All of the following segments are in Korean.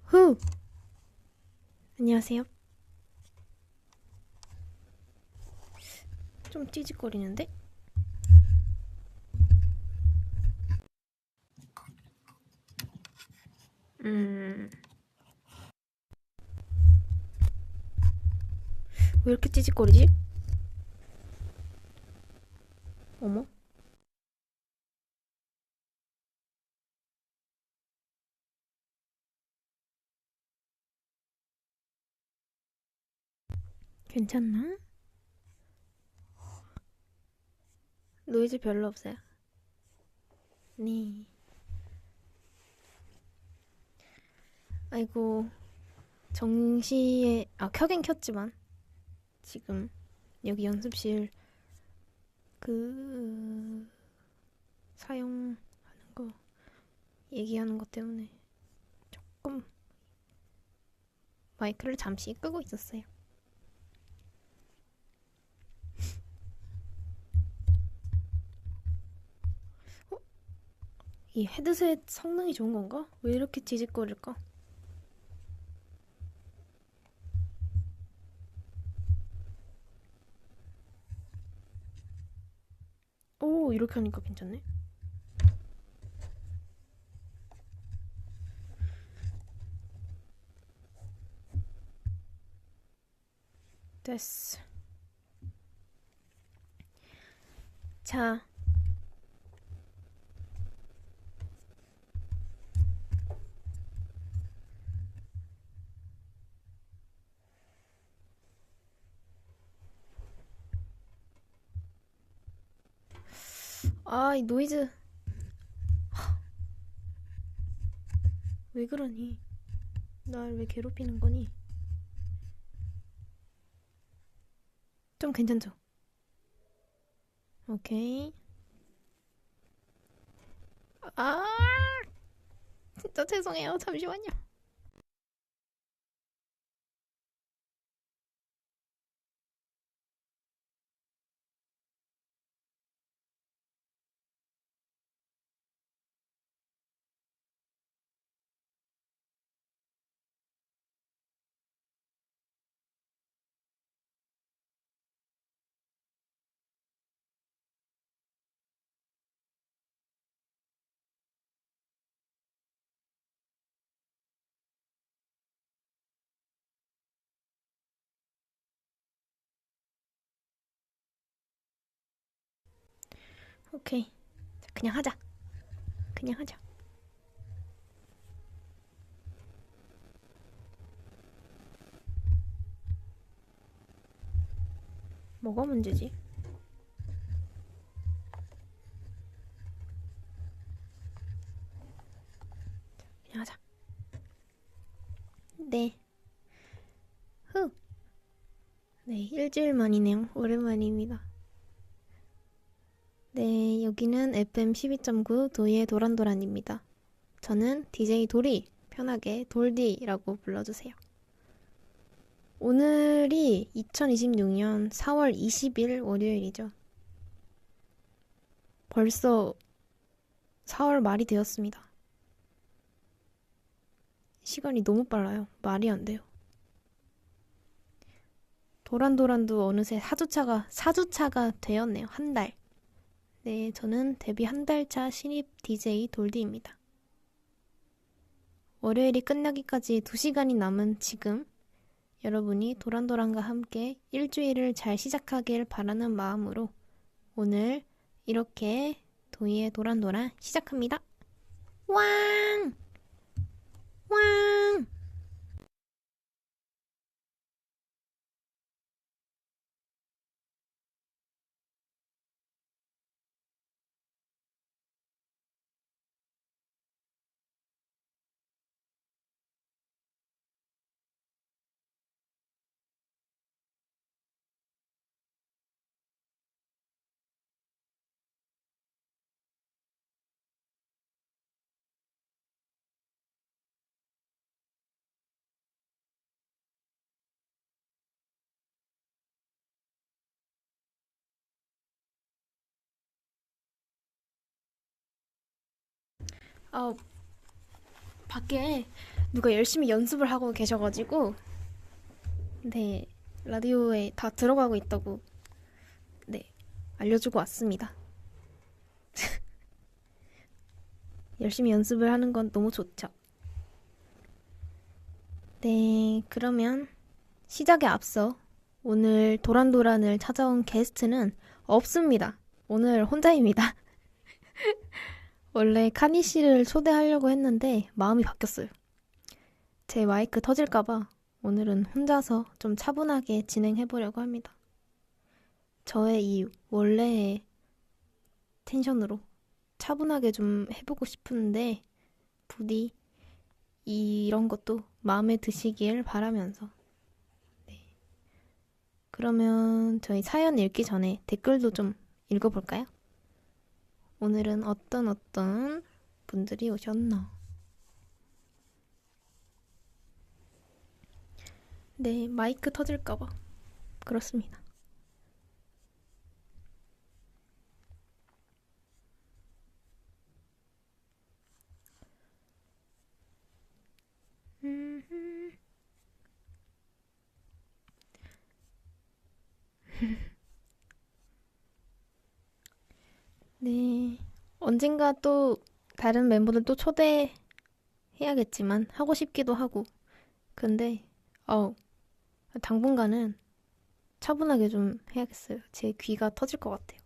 후! 안녕하세요. 좀 찌직거리는데? 음, 왜 이렇게 찌직거리지? 어머? 괜찮나? 노이즈 별로 없어요. 네. 아이고, 켜긴 켰지만, 지금, 여기 연습실, 그, 사용하는 거, 얘기하는 것 때문에 조금 마이크를 잠시 끄고 있었어요. 어? 이 헤드셋 성능이 좋은 건가? 왜 이렇게 찌직거릴까? 오, 이렇게 하니까 괜찮네. 됐어. 자, 이 노이즈 왜 그러니? 날 왜 괴롭히는 거니? 좀 괜찮죠? 오케이. 아, 진짜 죄송해요. 잠시만요. 오케이. 자, 그냥 하자. 그냥 하자. 뭐가 문제지? 그냥 하자. 네. 후. 네, 일주일 만이네요. 오랜만입니다. 네, 여기는 FM 12.9 도이의 도란도란입니다. 저는 DJ 도리, 편하게 돌디라고 불러주세요. 오늘이 2026년 4월 20일 월요일이죠. 벌써 4월 말이 되었습니다. 시간이 너무 빨라요. 말이 안 돼요. 도란도란도 어느새 사주차가 되었네요. 한 달. 네, 저는 데뷔 한 달 차 신입 DJ 돌디입니다. 월요일이 끝나기까지 2시간이 남은 지금, 여러분이 도란도란과 함께 일주일을 잘 시작하길 바라는 마음으로 오늘 이렇게 도희의 도란도란 시작합니다. 왕! 왕! 아, 밖에 누가 열심히 연습을 하고 계셔가지고, 네, 라디오에 다 들어가고 있다고, 네, 알려주고 왔습니다. 열심히 연습을 하는 건 너무 좋죠. 네, 그러면 시작에 앞서 오늘 도란도란을 찾아온 게스트는 없습니다. 오늘 혼자입니다. 원래 카니 씨를 초대하려고 했는데 마음이 바뀌었어요. 제 마이크 터질까봐 오늘은 혼자서 좀 차분하게 진행해보려고 합니다. 저의 이 원래의 텐션으로 차분하게 좀 해보고 싶은데 부디 이런 것도 마음에 드시길 바라면서 네. 그러면 저희 사연 읽기 전에 댓글도 좀 읽어볼까요? 오늘은 어떤 분들이 오셨나? 네, 마이크 터질까봐 그렇습니다. 네, 언젠가 또 다른 멤버들 또 초대해야겠지만 하고 싶기도 하고 근데 당분간은 차분하게 좀 해야겠어요. 제 귀가 터질 것 같아요.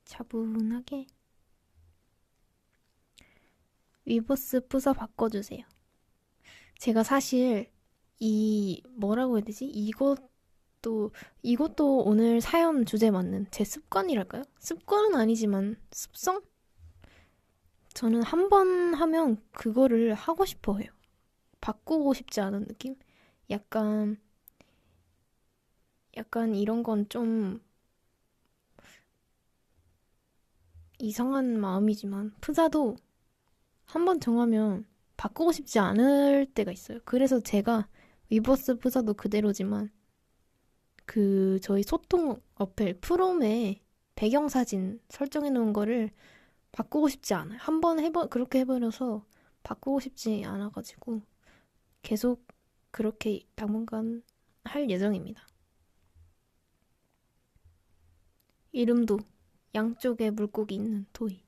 차분하게 위버스 부서 바꿔주세요. 제가 사실 뭐라고 해야 되지? 이것도 오늘 사연 주제 맞는 제 습관이랄까요? 습관은 아니지만 습성? 저는 한 번 하면 그거를 하고 싶어 해요. 바꾸고 싶지 않은 느낌? 약간, 약간 이런 건 좀 이상한 마음이지만 프사도 한 번 정하면 바꾸고 싶지 않을 때가 있어요. 그래서 제가 위버스 프사도 그대로지만 저희 소통 어플 프롬에 배경사진 설정해 놓은 거를 바꾸고 싶지 않아요. 한 번 그렇게 해버려서 바꾸고 싶지 않아가지고 계속 그렇게 당분간 할 예정입니다. 이름도 양쪽에 물고기 있는 토이.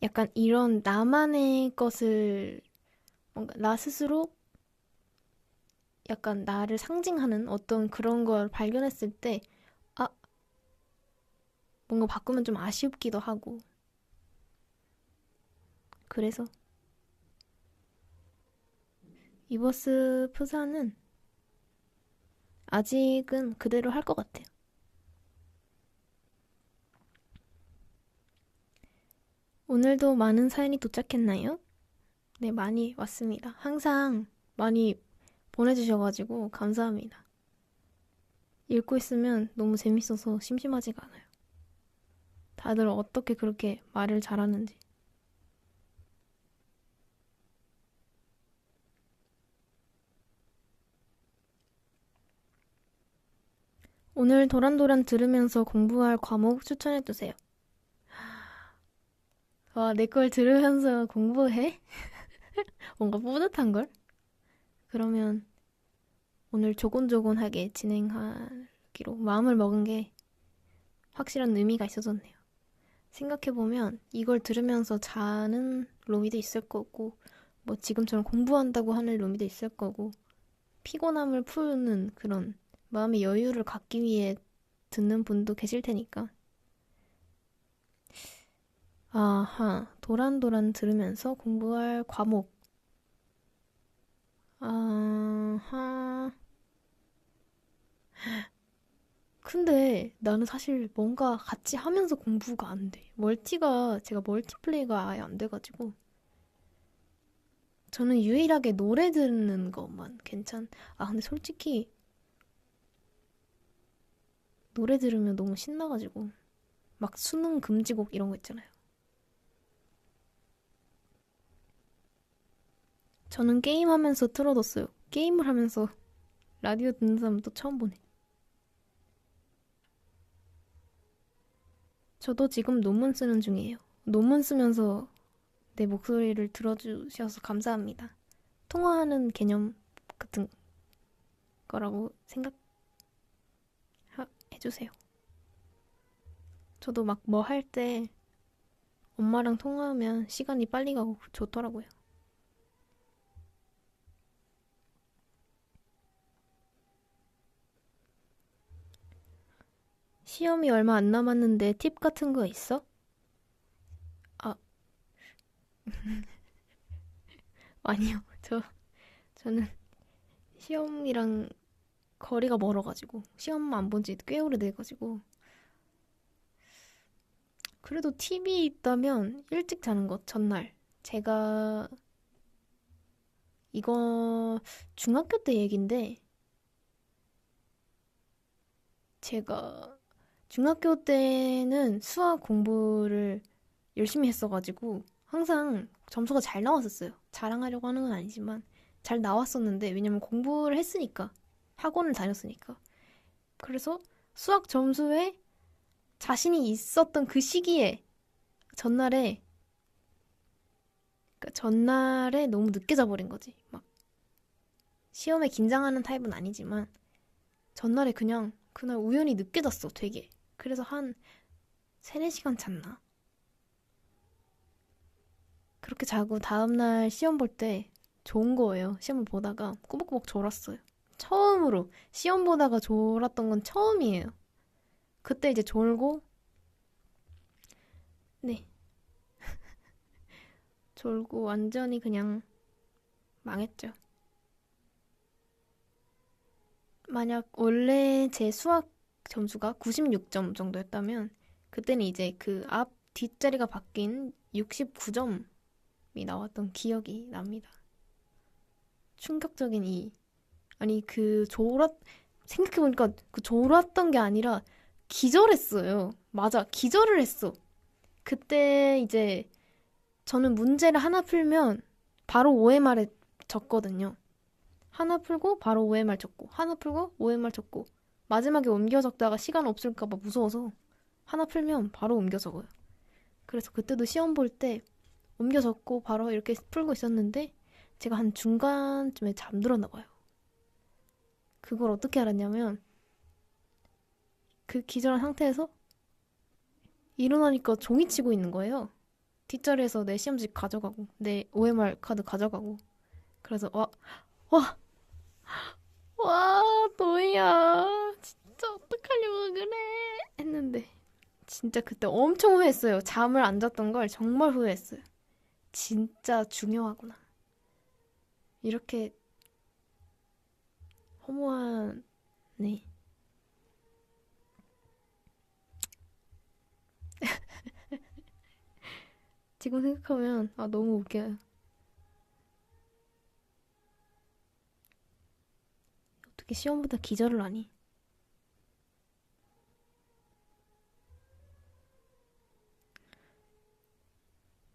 약간 이런 나만의 것을 뭔가 나 스스로 약간 나를 상징하는 어떤 그런 걸 발견했을 때 아, 뭔가 바꾸면 좀 아쉽기도 하고 그래서 이버스 프사는 아직은 그대로 할 것 같아요. 오늘도 많은 사연이 도착했나요? 네, 많이 왔습니다. 항상 많이 보내주셔가지고 감사합니다. 읽고 있으면 너무 재밌어서 심심하지가 않아요. 다들 어떻게 그렇게 말을 잘하는지. 오늘 도란도란 들으면서 공부할 과목 추천해주세요. 와, 내 걸 들으면서 공부해? 뭔가 뿌듯한걸? 그러면 오늘 조곤조곤하게 진행하기로 마음을 먹은 게 확실한 의미가 있어졌네요. 생각해보면 이걸 들으면서 자는 로미도 있을 거고, 뭐 지금처럼 공부한다고 하는 로미도 있을 거고, 피곤함을 푸는 그런 마음의 여유를 갖기 위해 듣는 분도 계실 테니까. 아하, 도란도란 들으면서 공부할 과목. 아하. 근데 나는 사실 뭔가 같이 하면서 공부가 안 돼. 제가 멀티플레이가 아예 안 돼가지고. 저는 유일하게 노래 듣는 것만 근데 솔직히 노래 들으면 너무 신나가지고. 막 수능 금지곡 이런 거 있잖아요. 저는 게임하면서 틀어뒀어요. 게임을 하면서 라디오 듣는 사람 또 처음 보네. 저도 지금 논문 쓰는 중이에요. 논문 쓰면서 내 목소리를 들어주셔서 감사합니다. 통화하는 개념 같은 거라고 생각해주세요. 저도 막 뭐 할 때 엄마랑 통화하면 시간이 빨리 가고 좋더라고요. 시험이 얼마 안 남았는데 팁 같은 거 있어? 아, 아니요. 저는 시험이랑 거리가 멀어가지고 시험 안 본 지 꽤 오래돼가지고 그래도 팁이 있다면 일찍 자는 것 전날. 제가 이거 중학교 때 얘긴데 제가 중학교 때는 수학 공부를 열심히 했어가지고 항상 점수가 잘 나왔었어요. 자랑하려고 하는 건 아니지만 잘 나왔었는데 왜냐면 공부를 했으니까 학원을 다녔으니까 그래서 수학 점수에 자신이 있었던 그 시기에 전날에 그러니까 전날에 너무 늦게 자버린 거지. 막 시험에 긴장하는 타입은 아니지만 전날에 그냥 그날 우연히 늦게 잤어, 되게. 그래서 한 3, 4시간 잤나? 그렇게 자고 다음날 시험 볼 때 좋은 거예요. 시험을 보다가 꾸벅꾸벅 졸았어요. 처음으로 시험 보다가 졸았던 건 처음이에요. 그때 이제 졸고 네, 졸고 완전히 그냥 망했죠. 만약 원래 제 수학 점수가 96점 정도였다면 그때는 이제 그 앞 뒷자리가 바뀐 69점이 나왔던 기억이 납니다. 충격적인 아니 생각해보니까 그 졸았던 게 아니라 기절했어요. 맞아, 기절을 했어. 그때 이제 저는 문제를 하나 풀면 바로 OMR에 적거든요. 하나 풀고 바로 OMR 적고 하나 풀고 OMR 적고 마지막에 옮겨 적다가 시간 없을까 봐 무서워서 하나 풀면 바로 옮겨 적어요. 그래서 그때도 시험 볼 때 옮겨 적고 바로 이렇게 풀고 있었는데 제가 한 중간쯤에 잠들었나 봐요. 그걸 어떻게 알았냐면 그 기절한 상태에서 일어나니까 종이 치고 있는 거예요. 뒷자리에서 내 시험지 가져가고 내 OMR 카드 가져가고 그래서 와, 너희야 진짜 어떡하려고 그래 했는데 진짜 그때 엄청 후회했어요. 잠을 안 잤던 걸 정말 후회했어요. 진짜 중요하구나. 이렇게 허무한 네. 지금 생각하면 너무 웃겨요. 어떻게 시험보다 기절을 하니?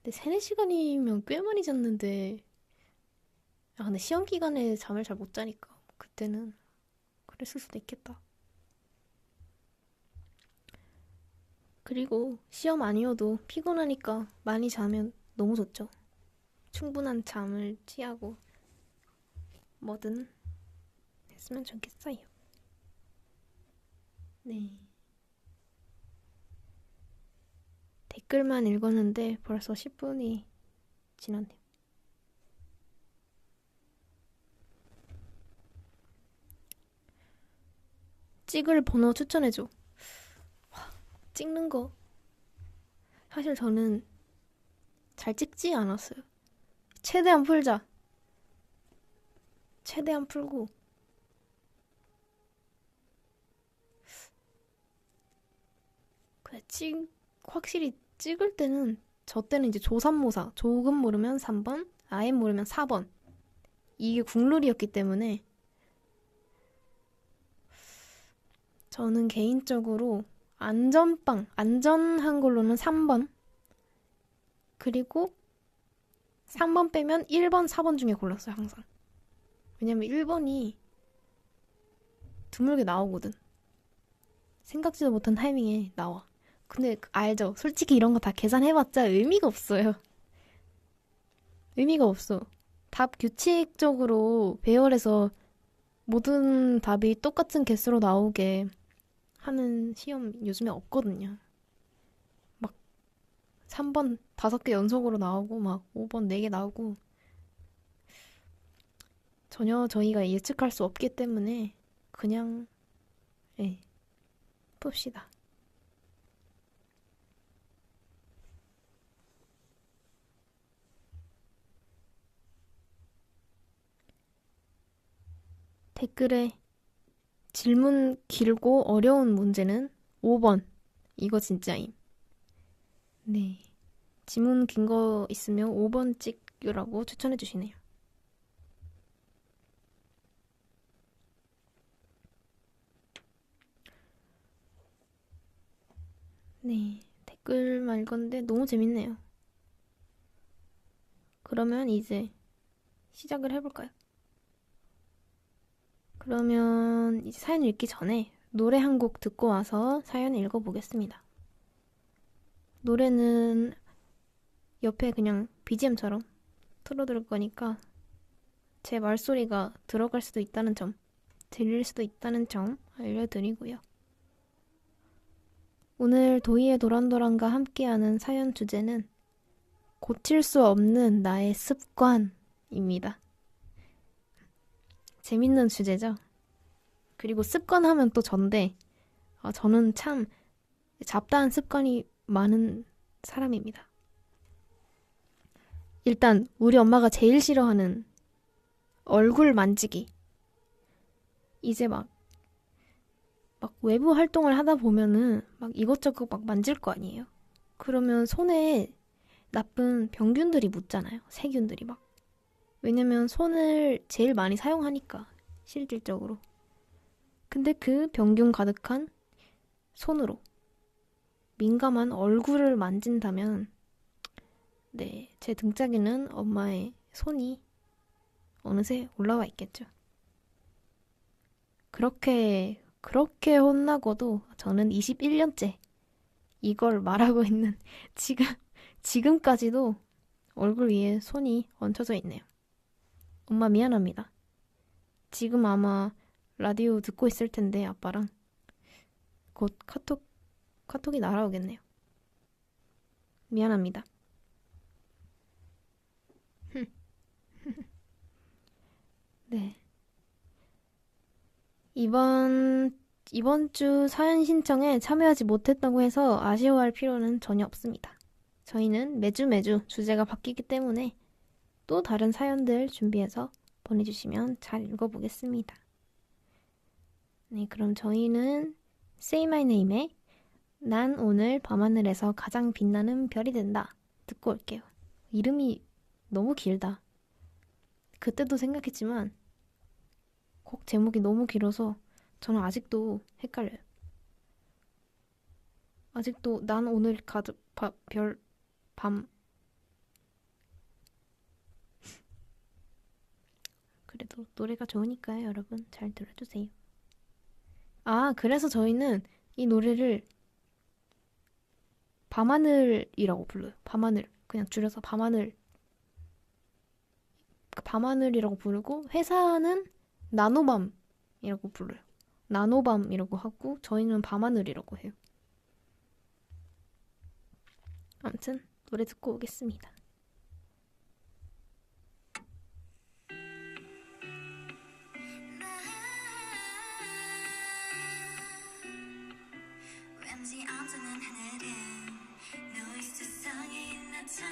근데 3, 4시간이면 꽤 많이 잤는데 근데 시험 기간에 잠을 잘 못 자니까 그때는 그랬을 수도 있겠다. 그리고 시험 아니어도 피곤하니까 많이 자면 너무 좋죠. 충분한 잠을 취하고 뭐든 했으면 좋겠어요. 네. 댓글만 읽었는데 벌써 10분이 지났네요. 찍을 번호 추천해줘. 찍는 거. 사실 저는 잘 찍지 않았어요. 최대한 풀자. 최대한 풀고. 그래, 확실히 찍을 때는, 저 때는 이제 조삼모사. 조금 모르면 3번, 아예 모르면 4번. 이게 국룰이었기 때문에 저는 개인적으로 안전한 걸로는 3번. 그리고 3번 빼면 1번, 4번 중에 골랐어요, 항상. 왜냐면 1번이 드물게 나오거든. 생각지도 못한 타이밍에 나와. 근데 알죠? 솔직히 이런 거 다 계산해봤자 의미가 없어요. 의미가 없어. 답 규칙적으로 배열해서 모든 답이 똑같은 개수로 나오게 하는 시험 요즘에 없거든요. 막 3번 5개 연속으로 나오고 막 5번 4개 나오고 전혀 저희가 예측할 수 없기 때문에 그냥 예, 풉시다. 댓글에 질문 길고 어려운 문제는 5번. 이거 진짜임. 네. 질문 긴 거 있으면 5번 찍으라고 추천해 주시네요. 네. 댓글만 읽었는데 너무 재밌네요. 그러면 이제 시작을 해볼까요? 그러면 이제 사연 읽기 전에 노래 한 곡 듣고 와서 사연 읽어보겠습니다. 노래는 옆에 그냥 BGM처럼 틀어둘 거니까 제 말소리가 들어갈 수도 있다는 점, 들릴 수도 있다는 점 알려드리고요. 오늘 도희의 도란도란과 함께하는 사연 주제는 고칠 수 없는 나의 습관입니다. 재밌는 주제죠? 그리고 습관 하면 또 전데 저는 참 잡다한 습관이 많은 사람입니다. 일단 우리 엄마가 제일 싫어하는 얼굴 만지기. 이제 막 외부 활동을 하다 보면은 막 이것저것 막 만질 거 아니에요? 그러면 손에 나쁜 병균들이 묻잖아요. 세균들이 막. 왜냐면 손을 제일 많이 사용하니까 실질적으로. 근데 그 병균 가득한 손으로 민감한 얼굴을 만진다면 네, 제 등짝에는 엄마의 손이 어느새 올라와 있겠죠. 그렇게 혼나고도 저는 21년째 이걸 말하고 있는 지금까지도 얼굴 위에 손이 얹혀져 있네요. 엄마 미안합니다. 지금 아마 라디오 듣고 있을 텐데 아빠랑 곧 카톡이 날아오겠네요. 미안합니다. 네. 이번 주 사연 신청에 참여하지 못했다고 해서 아쉬워할 필요는 전혀 없습니다. 저희는 매주 주제가 바뀌기 때문에 또 다른 사연들 준비해서 보내주시면 잘 읽어보겠습니다. 네, 그럼 저희는 Say My Name의 난 오늘 밤하늘에서 가장 빛나는 별이 된다 듣고 올게요. 이름이 너무 길다. 그때도 생각했지만 곡 제목이 너무 길어서 저는 아직도 헷갈려요. 아직도 난 오늘 밤 그래도 노래가 좋으니까요, 여러분 잘 들어주세요. 그래서 저희는 이 노래를 밤하늘이라고 불러요. 밤하늘. 그냥 줄여서 밤하늘이라고 부르고 회사는 나노밤이라고 불러요. 나노밤이라고 하고 저희는 밤하늘이라고 해요. 아무튼 노래 듣고 오겠습니다. 왠지 어두운 하늘은 너의 세상에 있는 나처럼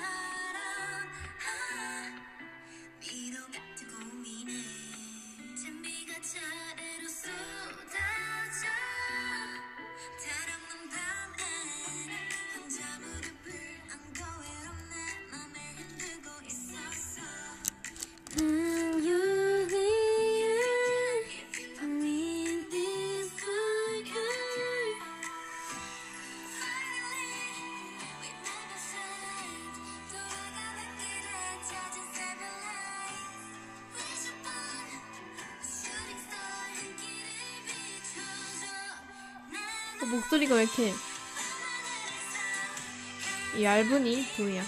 미로 같은 고민은 찬비가 차례로 쏟아져 달없는 밤엔 혼자 무릎을 안고 외로운 내 맘을 흔들고 있었어. 목소리가 왜 이렇게 얇으니 부위야.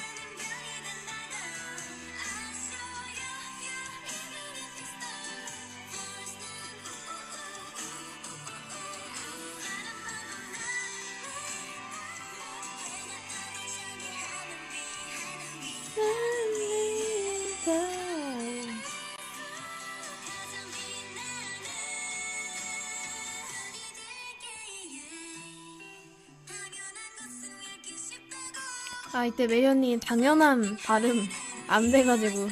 아, 이때 매연이 당연한 발음 안 돼가지고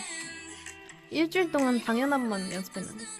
일주일 동안 당연한만 연습했는데.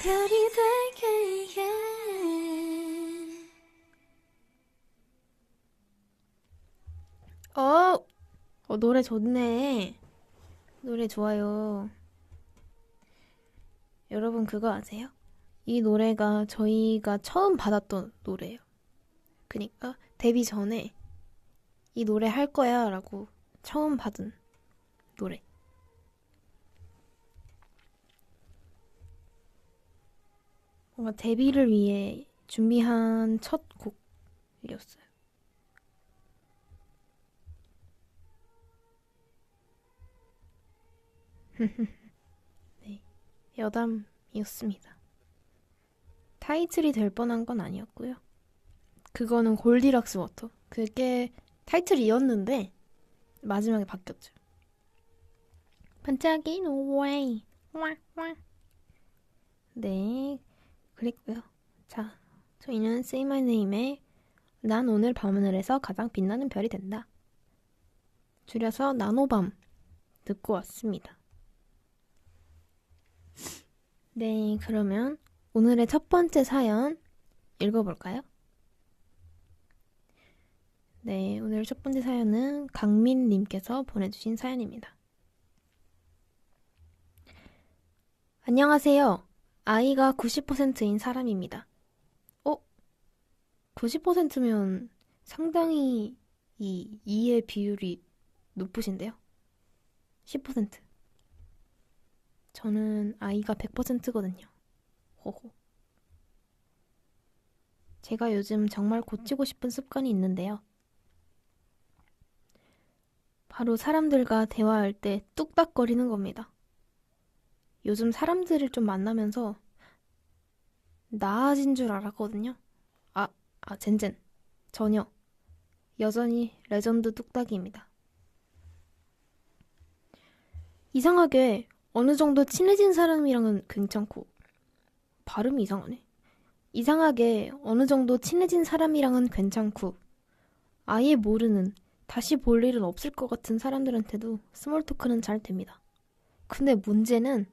별이 되게 해. 노래 좋네. 노래 좋아요. 여러분 그거 아세요? 이 노래가 저희가 처음 받았던 노래예요. 그니까 데뷔 전에 이 노래 할 거야 라고 처음 받은 노래. 뭔가 데뷔를 위해 준비한 첫 곡이었어요. 네, 여담이었습니다. 타이틀이 될 뻔한 건 아니었고요. 그거는 골디락스 워터. 그게 타이틀이었는데 마지막에 바뀌었죠. 반짝이는 웨이. 네, 그랬고요. 자, 저희는 Say My Name의 난 오늘 밤하늘에서 가장 빛나는 별이 된다. 줄여서 나노밤 듣고 왔습니다. 네, 그러면 오늘의 첫 번째 사연 읽어볼까요? 네, 오늘 첫 번째 사연은 강민님께서 보내주신 사연입니다. 안녕하세요. 아이가 90%인 사람입니다. 90%면 상당히 이 이의 비율이 높으신데요? 10%. 저는 아이가 100%거든요. 호호. 제가 요즘 정말 고치고 싶은 습관이 있는데요. 바로 사람들과 대화할 때 뚝딱거리는 겁니다. 요즘 사람들을 좀 만나면서 나아진 줄 알았거든요. 젠젠. 전혀. 여전히 레전드 뚝딱이입니다. 이상하게 어느 정도 친해진 사람이랑은 괜찮고 발음이 이상하네. 이상하게 어느 정도 친해진 사람이랑은 괜찮고 아예 모르는 다시 볼 일은 없을 것 같은 사람들한테도 스몰 토크는 잘 됩니다. 근데 문제는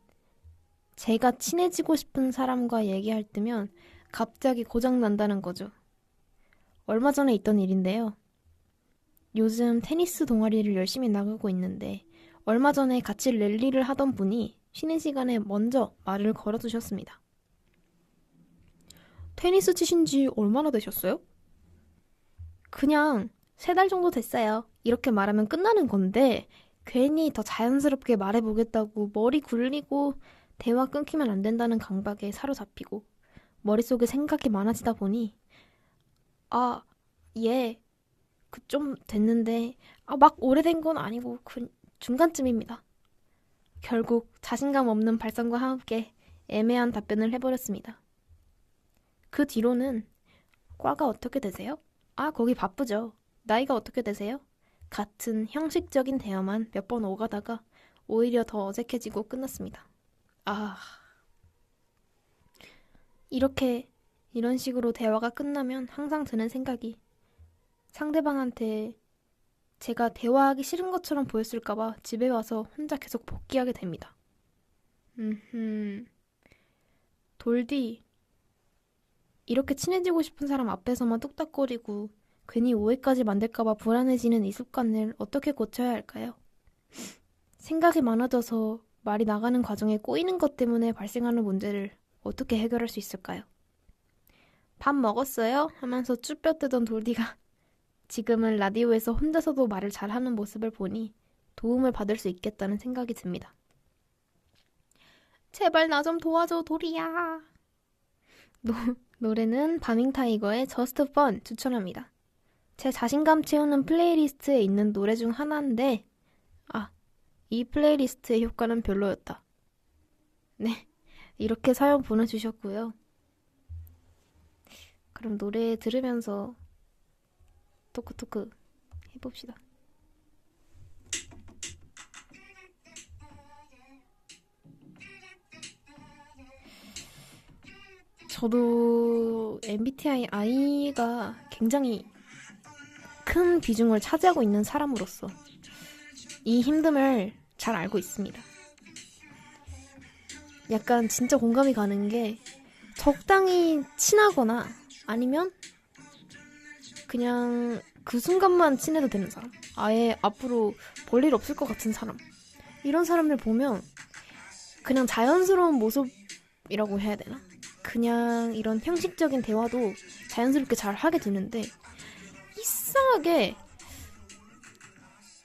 제가 친해지고 싶은 사람과 얘기할 때면 갑자기 고장 난다는 거죠. 얼마 전에 있던 일인데요. 요즘 테니스 동아리를 열심히 나가고 있는데 얼마 전에 같이 랠리를 하던 분이 쉬는 시간에 먼저 말을 걸어주셨습니다. 테니스 치신 지 얼마나 되셨어요? 그냥 3달 정도 됐어요. 이렇게 말하면 끝나는 건데 괜히 더 자연스럽게 말해보겠다고 머리 굴리고 대화 끊기면 안 된다는 강박에 사로잡히고 머릿속에 생각이 많아지다 보니 아, 예, 그 좀 됐는데 막 오래된 건 아니고 중간쯤입니다. 결국 자신감 없는 발성과 함께 애매한 답변을 해버렸습니다. 그 뒤로는 과가 어떻게 되세요? 거기 바쁘죠. 나이가 어떻게 되세요? 같은 형식적인 대화만 몇 번 오가다가 오히려 더 어색해지고 끝났습니다. 아, 이런 식으로 대화가 끝나면 항상 드는 생각이 상대방한테 제가 대화하기 싫은 것처럼 보였을까봐 집에 와서 혼자 계속 복귀하게 됩니다. 돌디, 이렇게 친해지고 싶은 사람 앞에서만 뚝딱거리고 괜히 오해까지 만들까봐 불안해지는 이 습관을 어떻게 고쳐야 할까요? 생각이 많아져서 말이 나가는 과정에 꼬이는 것 때문에 발생하는 문제를 어떻게 해결할 수 있을까요? 밥 먹었어요? 하면서 쭈뼛 뜨던 돌디가 지금은 라디오에서 혼자서도 말을 잘하는 모습을 보니 도움을 받을 수 있겠다는 생각이 듭니다. 제발 나 좀 도와줘, 돌이야. 노래는 바밍타이거의 Just Fun 추천합니다. 제 자신감 채우는 플레이리스트에 있는 노래 중 하나인데 이 플레이리스트의 효과는 별로였다. 네, 이렇게 사연 보내주셨고요. 그럼 노래 들으면서 토크토크 해봅시다. 저도 MBTI I가 굉장히 큰 비중을 차지하고 있는 사람으로서 이 힘듦을 잘 알고 있습니다. 약간 진짜 공감이 가는 게 적당히 친하거나 아니면 그냥 그 순간만 친해도 되는 사람, 아예 앞으로 볼 일 없을 것 같은 사람, 이런 사람들 보면 그냥 자연스러운 모습이라고 해야 되나? 그냥 이런 형식적인 대화도 자연스럽게 잘 하게 되는데 이상하게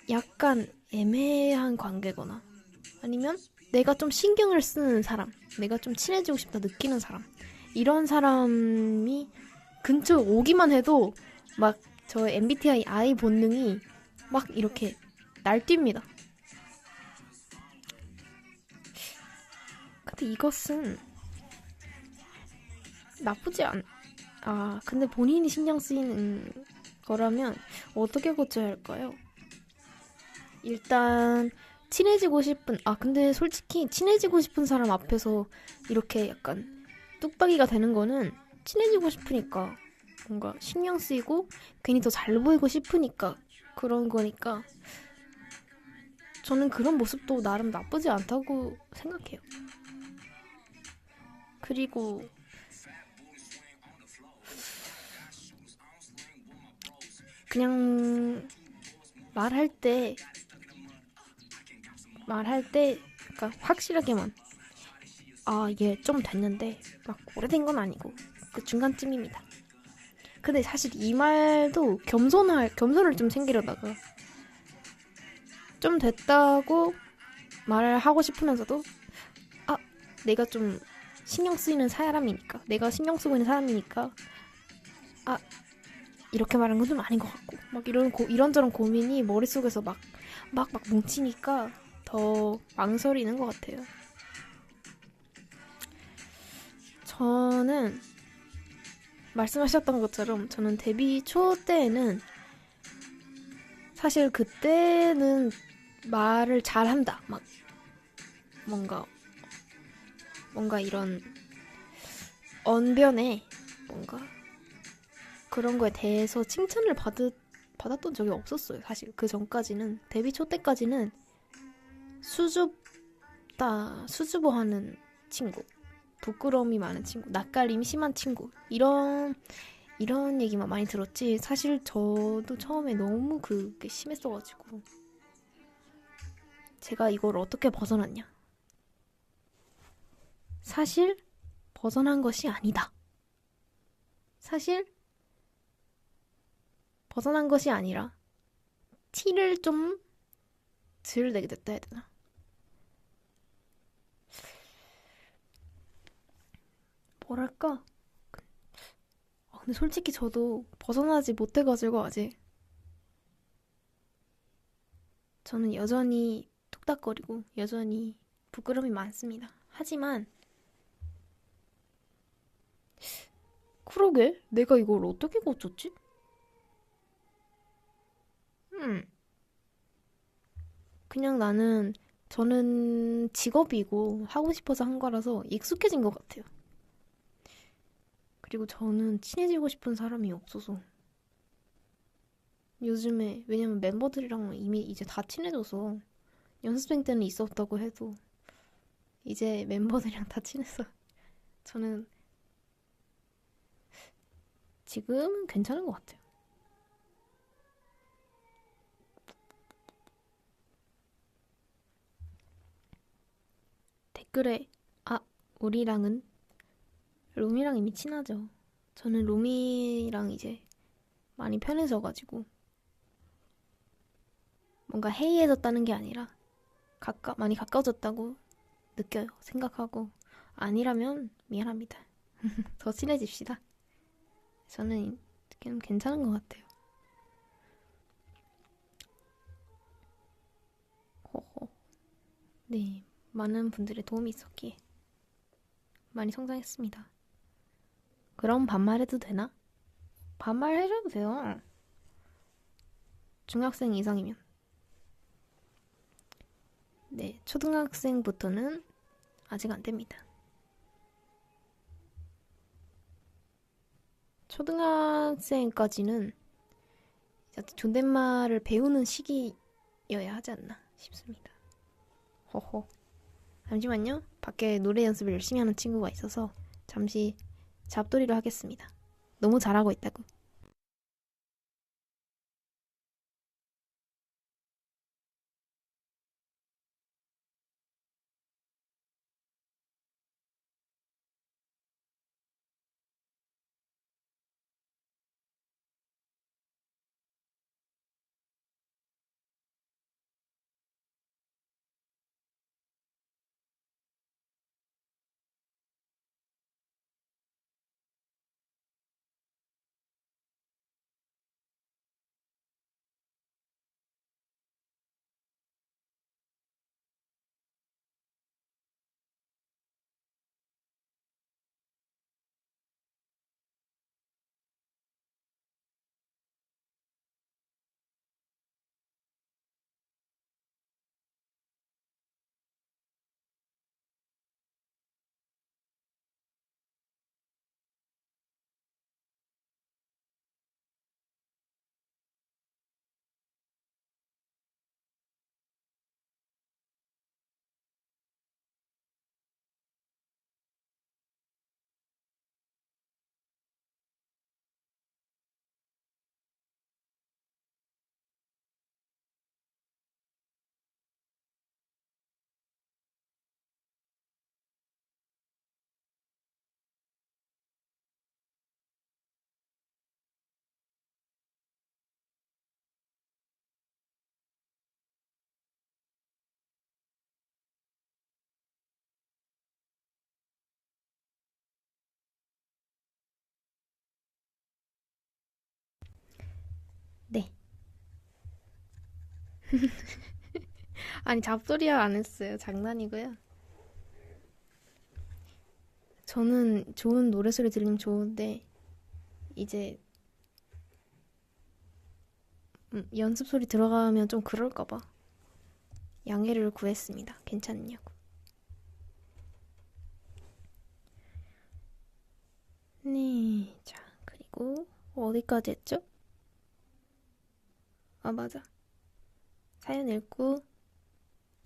약간 애매한 관계거나 아니면 내가 좀 신경을 쓰는 사람, 내가 좀 친해지고 싶다 느끼는 사람, 이런 사람이 근처에 오기만 해도 막 저 MBTI I 본능이 막 이렇게 날뜁니다. 근데 이것은 나쁘지 근데 본인이 신경 쓰이는 거라면 어떻게 고쳐야 할까요? 일단 친해지고 싶은 근데 솔직히 친해지고 싶은 사람 앞에서 이렇게 약간 뚝딱이가 되는 거는 친해지고 싶으니까 뭔가 신경 쓰이고 괜히 더 잘 보이고 싶으니까 그런 거니까 저는 그런 모습도 나름 나쁘지 않다고 생각해요. 그리고 그냥 말할 때 약간 확실하게만 얘 좀 됐는데 막 오래된 건 아니고 그 중간쯤입니다. 근데 사실 이 말도 겸손을 좀 챙기려다가 좀 됐다고 말을 하고 싶으면서도 내가 좀 신경 쓰이는 사람이니까, 내가 신경 쓰고 있는 사람이니까 이렇게 말하는 건 좀 아닌 것 같고 막 이런저런 고민이 머릿속에서 막 뭉치니까 더 망설이는 것 같아요. 저는 말씀하셨던 것처럼 저는 데뷔 초 때에는 사실 그때는 말을 잘한다, 막 뭔가 이런 언변에 뭔가 그런 거에 대해서 칭찬을 받았던 적이 없었어요. 사실 그 전까지는, 데뷔 초 때까지는 수줍어하는 친구, 부끄러움이 많은 친구, 낯가림이 심한 친구, 이런 이런 얘기만 많이 들었지. 사실 저도 처음에 너무 그게 심했어가지고. 제가 이걸 어떻게 벗어났냐? 사실 벗어난 것이 아니다. 사실 벗어난 것이 아니라 티를 좀 덜 내게 됐다 해야 되나? 뭐랄까? 근데 솔직히 저도 벗어나지 못해가지고 아직 저는 여전히 뚝딱거리고 여전히 부끄러움이 많습니다. 하지만 그러게 내가 이걸 어떻게 고쳤지? 음 그냥 저는 직업이고 하고 싶어서 한 거라서 익숙해진 것 같아요. 그리고 저는 친해지고 싶은 사람이 없어서 요즘에 왜냐면 멤버들이랑 이미 이제 다 친해져서 연습생 때는 있었다고 해도 이제 멤버들이랑 다 친해서 저는 지금은 괜찮은 것 같아요. 댓글에 아 우리랑은 롬이랑 이미 친하죠. 저는 롬이랑 이제 많이 편해져가지고 뭔가 해이해졌다는 게 아니라 많이 가까워졌다고 느껴요. 생각하고 아니라면 미안합니다. 더 친해집시다. 저는 그냥 괜찮은 것 같아요. 호호. 네, 많은 분들의 도움이 있었기에 많이 성장했습니다. 그럼 반말해도 되나? 반말해줘도 돼요. 중학생 이상이면. 네, 초등학생부터는 아직 안 됩니다. 초등학생까지는 존댓말을 배우는 시기여야 하지 않나 싶습니다. 호호. 잠시만요. 밖에 노래 연습을 열심히 하는 친구가 있어서 잠시 잡돌이를 하겠습니다. 너무 잘하고 있다고. 네. 아니, 잡돌이야 안 했어요. 장난이고요. 저는 좋은 노래소리 들리면 좋은데, 이제, 연습 소리 들어가면 좀 그럴까봐. 양해를 구했습니다. 괜찮냐고. 네. 자, 그리고, 어디까지 했죠? 아, 맞아. 사연 읽고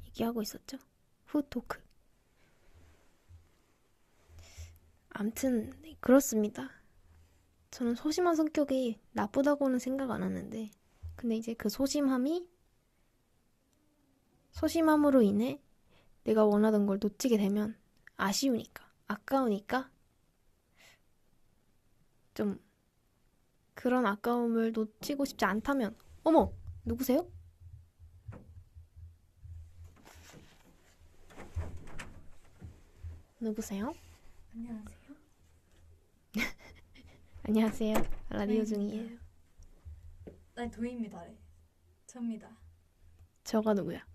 얘기하고 있었죠? 후토크. 암튼, 네, 그렇습니다. 저는 소심한 성격이 나쁘다고는 생각 안 하는데, 근데 이제 그 소심함으로 인해 내가 원하던 걸 놓치게 되면 아쉬우니까, 아까우니까 좀 그런 아까움을 놓치고 싶지 않다면, 어머! 누구세요? 누구세요? 안녕하세요. 안녕하세요. 라디오 도희입니다. 중이에요. 아니 도희입니다래. 접니다. 저가 누구야?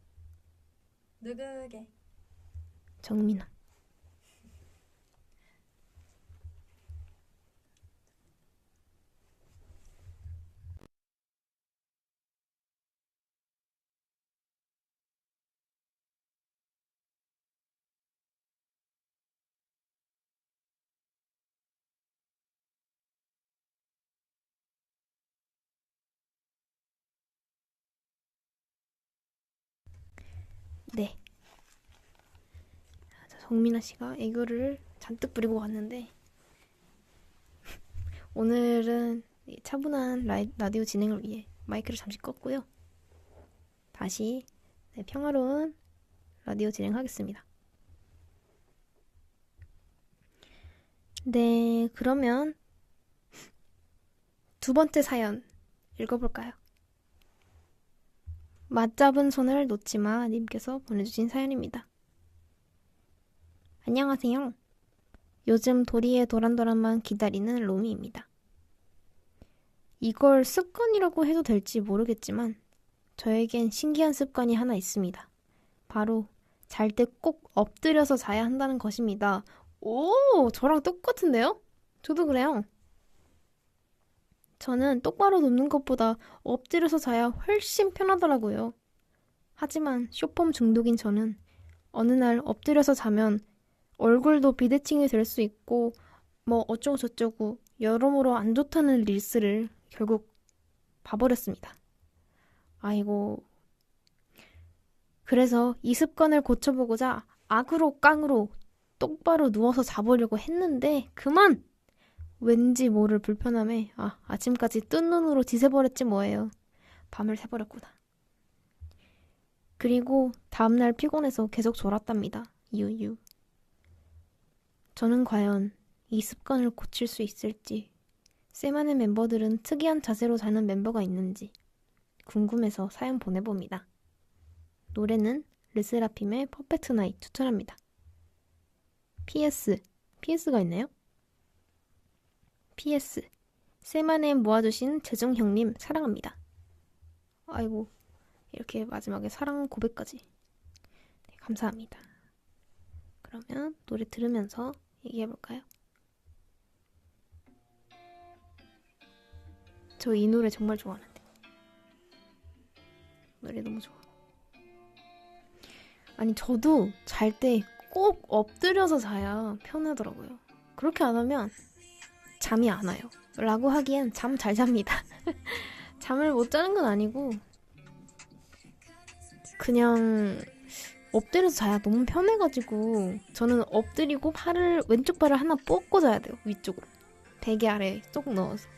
누구게? 정민아. 네. 정민아 씨가 애교를 잔뜩 부리고 갔는데, 오늘은 차분한 라디오 진행을 위해 마이크를 잠시 껐고요. 다시 평화로운 라디오 진행하겠습니다. 네, 그러면 두 번째 사연 읽어볼까요? 맞잡은 손을 놓지마 님께서 보내주신 사연입니다. 안녕하세요. 요즘 도리의 도란도란만 기다리는 로미입니다. 이걸 습관이라고 해도 될지 모르겠지만 저에겐 신기한 습관이 하나 있습니다. 바로 잘 때 꼭 엎드려서 자야 한다는 것입니다. 오, 저랑 똑같은데요? 저도 그래요. 저는 똑바로 눕는 것보다 엎드려서 자야 훨씬 편하더라고요. 하지만 쇼폼 중독인 저는 어느 날 엎드려서 자면 얼굴도 비대칭이 될 수 있고 뭐 어쩌고 저쩌고 여러모로 안 좋다는 릴스를 결국 봐버렸습니다. 아이고. 그래서 이 습관을 고쳐보고자 악으로 깡으로 똑바로 누워서 자보려고 했는데 그만! 왠지 모를 불편함에 아침까지 뜬 눈으로 지새버렸지 뭐예요. 밤을 새버렸구나. 그리고 다음날 피곤해서 계속 졸았답니다. 유유. 저는 과연 이 습관을 고칠 수 있을지, 쌤안의 멤버들은 특이한 자세로 자는 멤버가 있는지 궁금해서 사연 보내봅니다. 노래는 르세라핌의 퍼펙트 나잇 추천합니다. PS가 있나요? PS. 쌤안에 모아주신 재정 형님 사랑합니다. 아이고, 이렇게 마지막에 사랑 고백까지. 네, 감사합니다. 그러면 노래 들으면서 얘기해볼까요? 저 이 노래 정말 좋아하는데. 노래 너무 좋아. 아니, 저도 잘 때 꼭 엎드려서 자야 편하더라고요. 그렇게 안 하면 잠이 안 와요. 라고 하기엔 잠 잘 잡니다. 잠을 못 자는 건 아니고 그냥 엎드려서 자야 너무 편해가지고 저는 엎드리고 왼쪽 발을 하나 뻗고 자야 돼요. 위쪽으로. 베개 아래에 쏙 넣어서.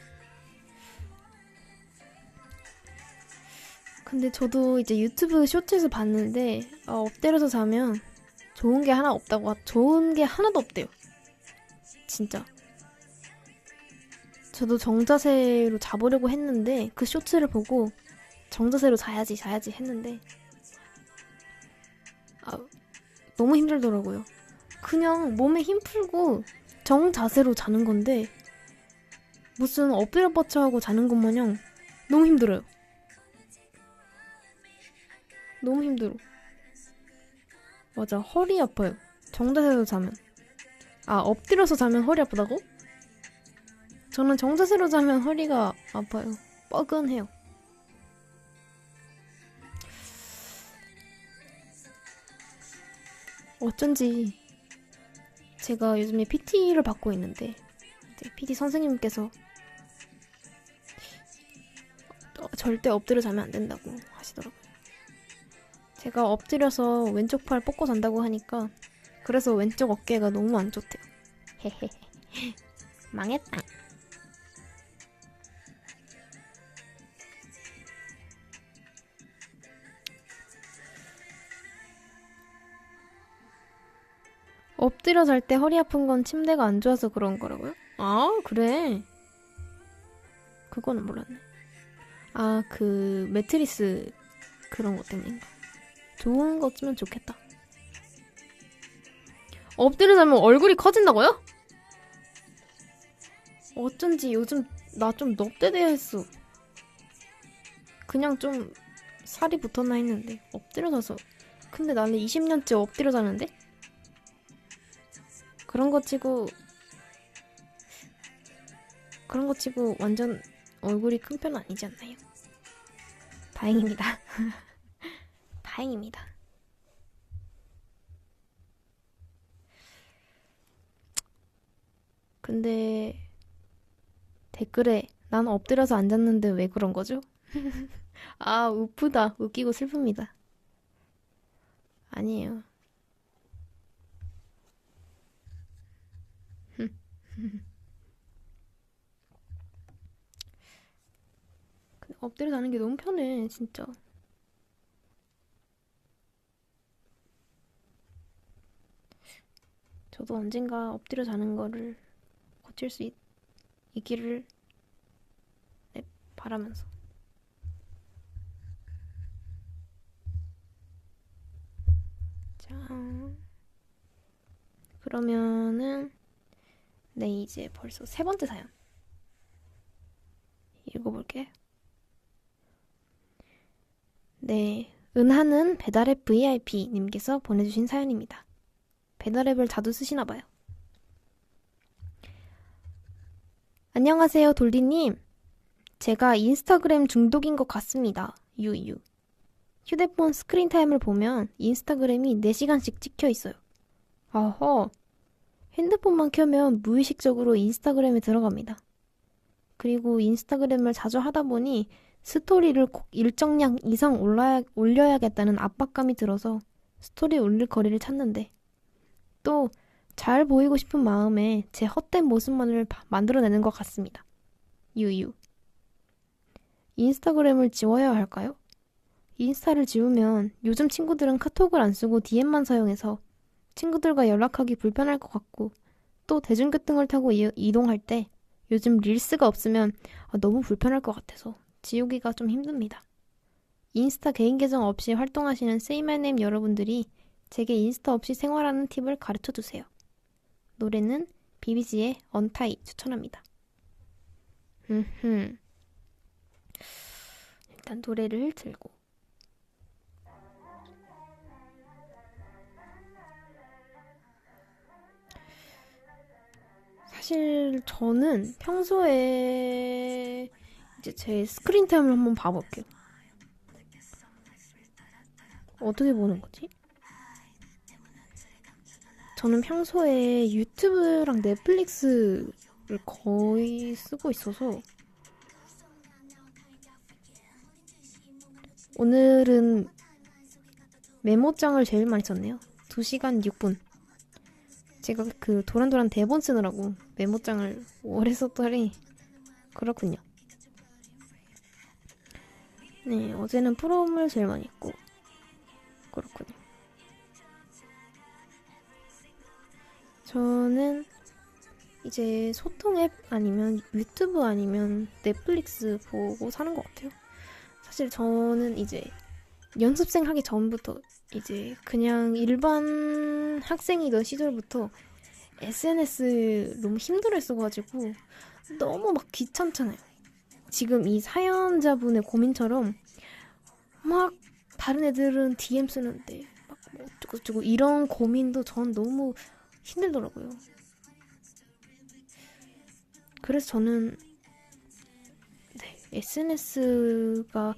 근데 저도 이제 유튜브 쇼츠에서 봤는데 엎드려서 자면 좋은 게 하나도 없대요. 진짜. 저도 정자세로 자보려고 했는데 그 쇼츠를 보고 정자세로 자야지 했는데 너무 힘들더라고요. 그냥 몸에 힘 풀고 정자세로 자는 건데 무슨 엎드려 뻗쳐 하고 자는 것 마냥 너무 힘들어요. 너무 힘들어. 맞아, 허리 아파요. 정자세로 자면. 엎드려서 자면 허리 아프다고? 저는 정자세로 자면 허리가 아파요. 뻐근해요. 어쩐지 제가 요즘에 PT를 받고 있는데 이제 PT 선생님께서 절대 엎드려 자면 안 된다고 하시더라고요. 제가 엎드려서 왼쪽 팔 뻗고 잔다고 하니까 그래서 왼쪽 어깨가 너무 안 좋대요. 헤헤헤. 망했다. 엎드려 잘 때 허리 아픈 건 침대가 안 좋아서 그런 거라고요? 아, 그래. 그거는 몰랐네. 아, 그 매트리스 그런 것 때문인가? 좋은 거 쓰면 좋겠다. 엎드려 자면 얼굴이 커진다고요? 어쩐지 요즘 나 좀 넙대대야 했어. 그냥 좀 살이 붙었나 했는데 엎드려 자서. 근데 나는 20년째 엎드려 자는데? 그런 거 치고 완전 얼굴이 큰 편은 아니지 않나요? 다행입니다. 다행입니다. 근데 댓글에 난 엎드려서 앉았는데 왜 그런 거죠? 아, 우프다. 웃기고 슬픕니다. 아니에요. 근데 엎드려 자는 게 너무 편해, 진짜. 저도 언젠가 엎드려 자는 거를 고칠 수 있기를 네, 바라면서. 자, 그러면은 네, 이제 벌써 세 번째 사연 읽어볼게. 네, 은하는 배달앱 VIP님께서 보내주신 사연입니다. 배달앱을 자주 쓰시나 봐요. 안녕하세요, 돌디님. 제가 인스타그램 중독인 것 같습니다. 유유. 휴대폰 스크린 타임을 보면 인스타그램이 4시간씩 찍혀 있어요. 어허. 핸드폰만 켜면 무의식적으로 인스타그램에 들어갑니다. 그리고 인스타그램을 자주 하다 보니 스토리를 꼭 일정량 이상 올려야겠다는 압박감이 들어서 스토리 올릴 거리를 찾는데 또 잘 보이고 싶은 마음에 제 헛된 모습만을 만들어내는 것 같습니다. 유유. 인스타그램을 지워야 할까요? 인스타를 지우면 요즘 친구들은 카톡을 안 쓰고 DM만 사용해서 친구들과 연락하기 불편할 것 같고 또 대중교통을 타고 이동할 때 요즘 릴스가 없으면 너무 불편할 것 같아서 지우기가 좀 힘듭니다. 인스타 개인 계정 없이 활동하시는 Say My Name 여러분들이 제게 인스타 없이 생활하는 팁을 가르쳐주세요. 노래는 비비지의 언타이 추천합니다. 일단 노래를 들고 사실 저는 평소에 이제 제 스크린 타임을 한번 봐볼게요. 어떻게 보는 거지? 저는 평소에 유튜브랑 넷플릭스를 거의 쓰고 있어서 오늘은 메모장을 제일 많이 썼네요. 2시간 6분. 제가 그 도란도란 대본 쓰느라고 메모장을 오래 썼더니 그렇군요. 네, 어제는 프롬을 제일 많이 했고 그렇군요. 저는 이제 소통 앱 아니면 유튜브 아니면 넷플릭스 보고 사는 것 같아요. 사실 저는 이제 연습생 하기 전부터 이제 그냥 일반 학생이던 시절부터 SNS 너무 힘들어했어가지고 너무 막 귀찮잖아요. 지금 이 사연자분의 고민처럼 막 다른 애들은 DM 쓰는데 막 뭐 어쩌고저쩌고 이런 고민도 전 너무 힘들더라고요. 그래서 저는 네, SNS가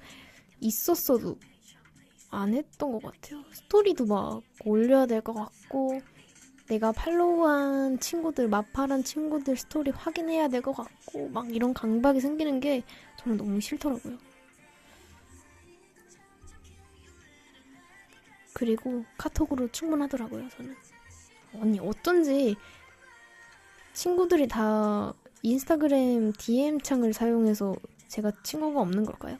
있었어도 안 했던 것 같아요. 스토리도 막 올려야 될 것 같고 내가 팔로우한 친구들, 마팔한 친구들 스토리 확인해야 될 것 같고 막 이런 강박이 생기는 게 저는 너무 싫더라고요. 그리고 카톡으로 충분하더라고요, 저는. 아니, 어쩐지 친구들이 다 인스타그램 DM 창을 사용해서 제가 친구가 없는 걸까요?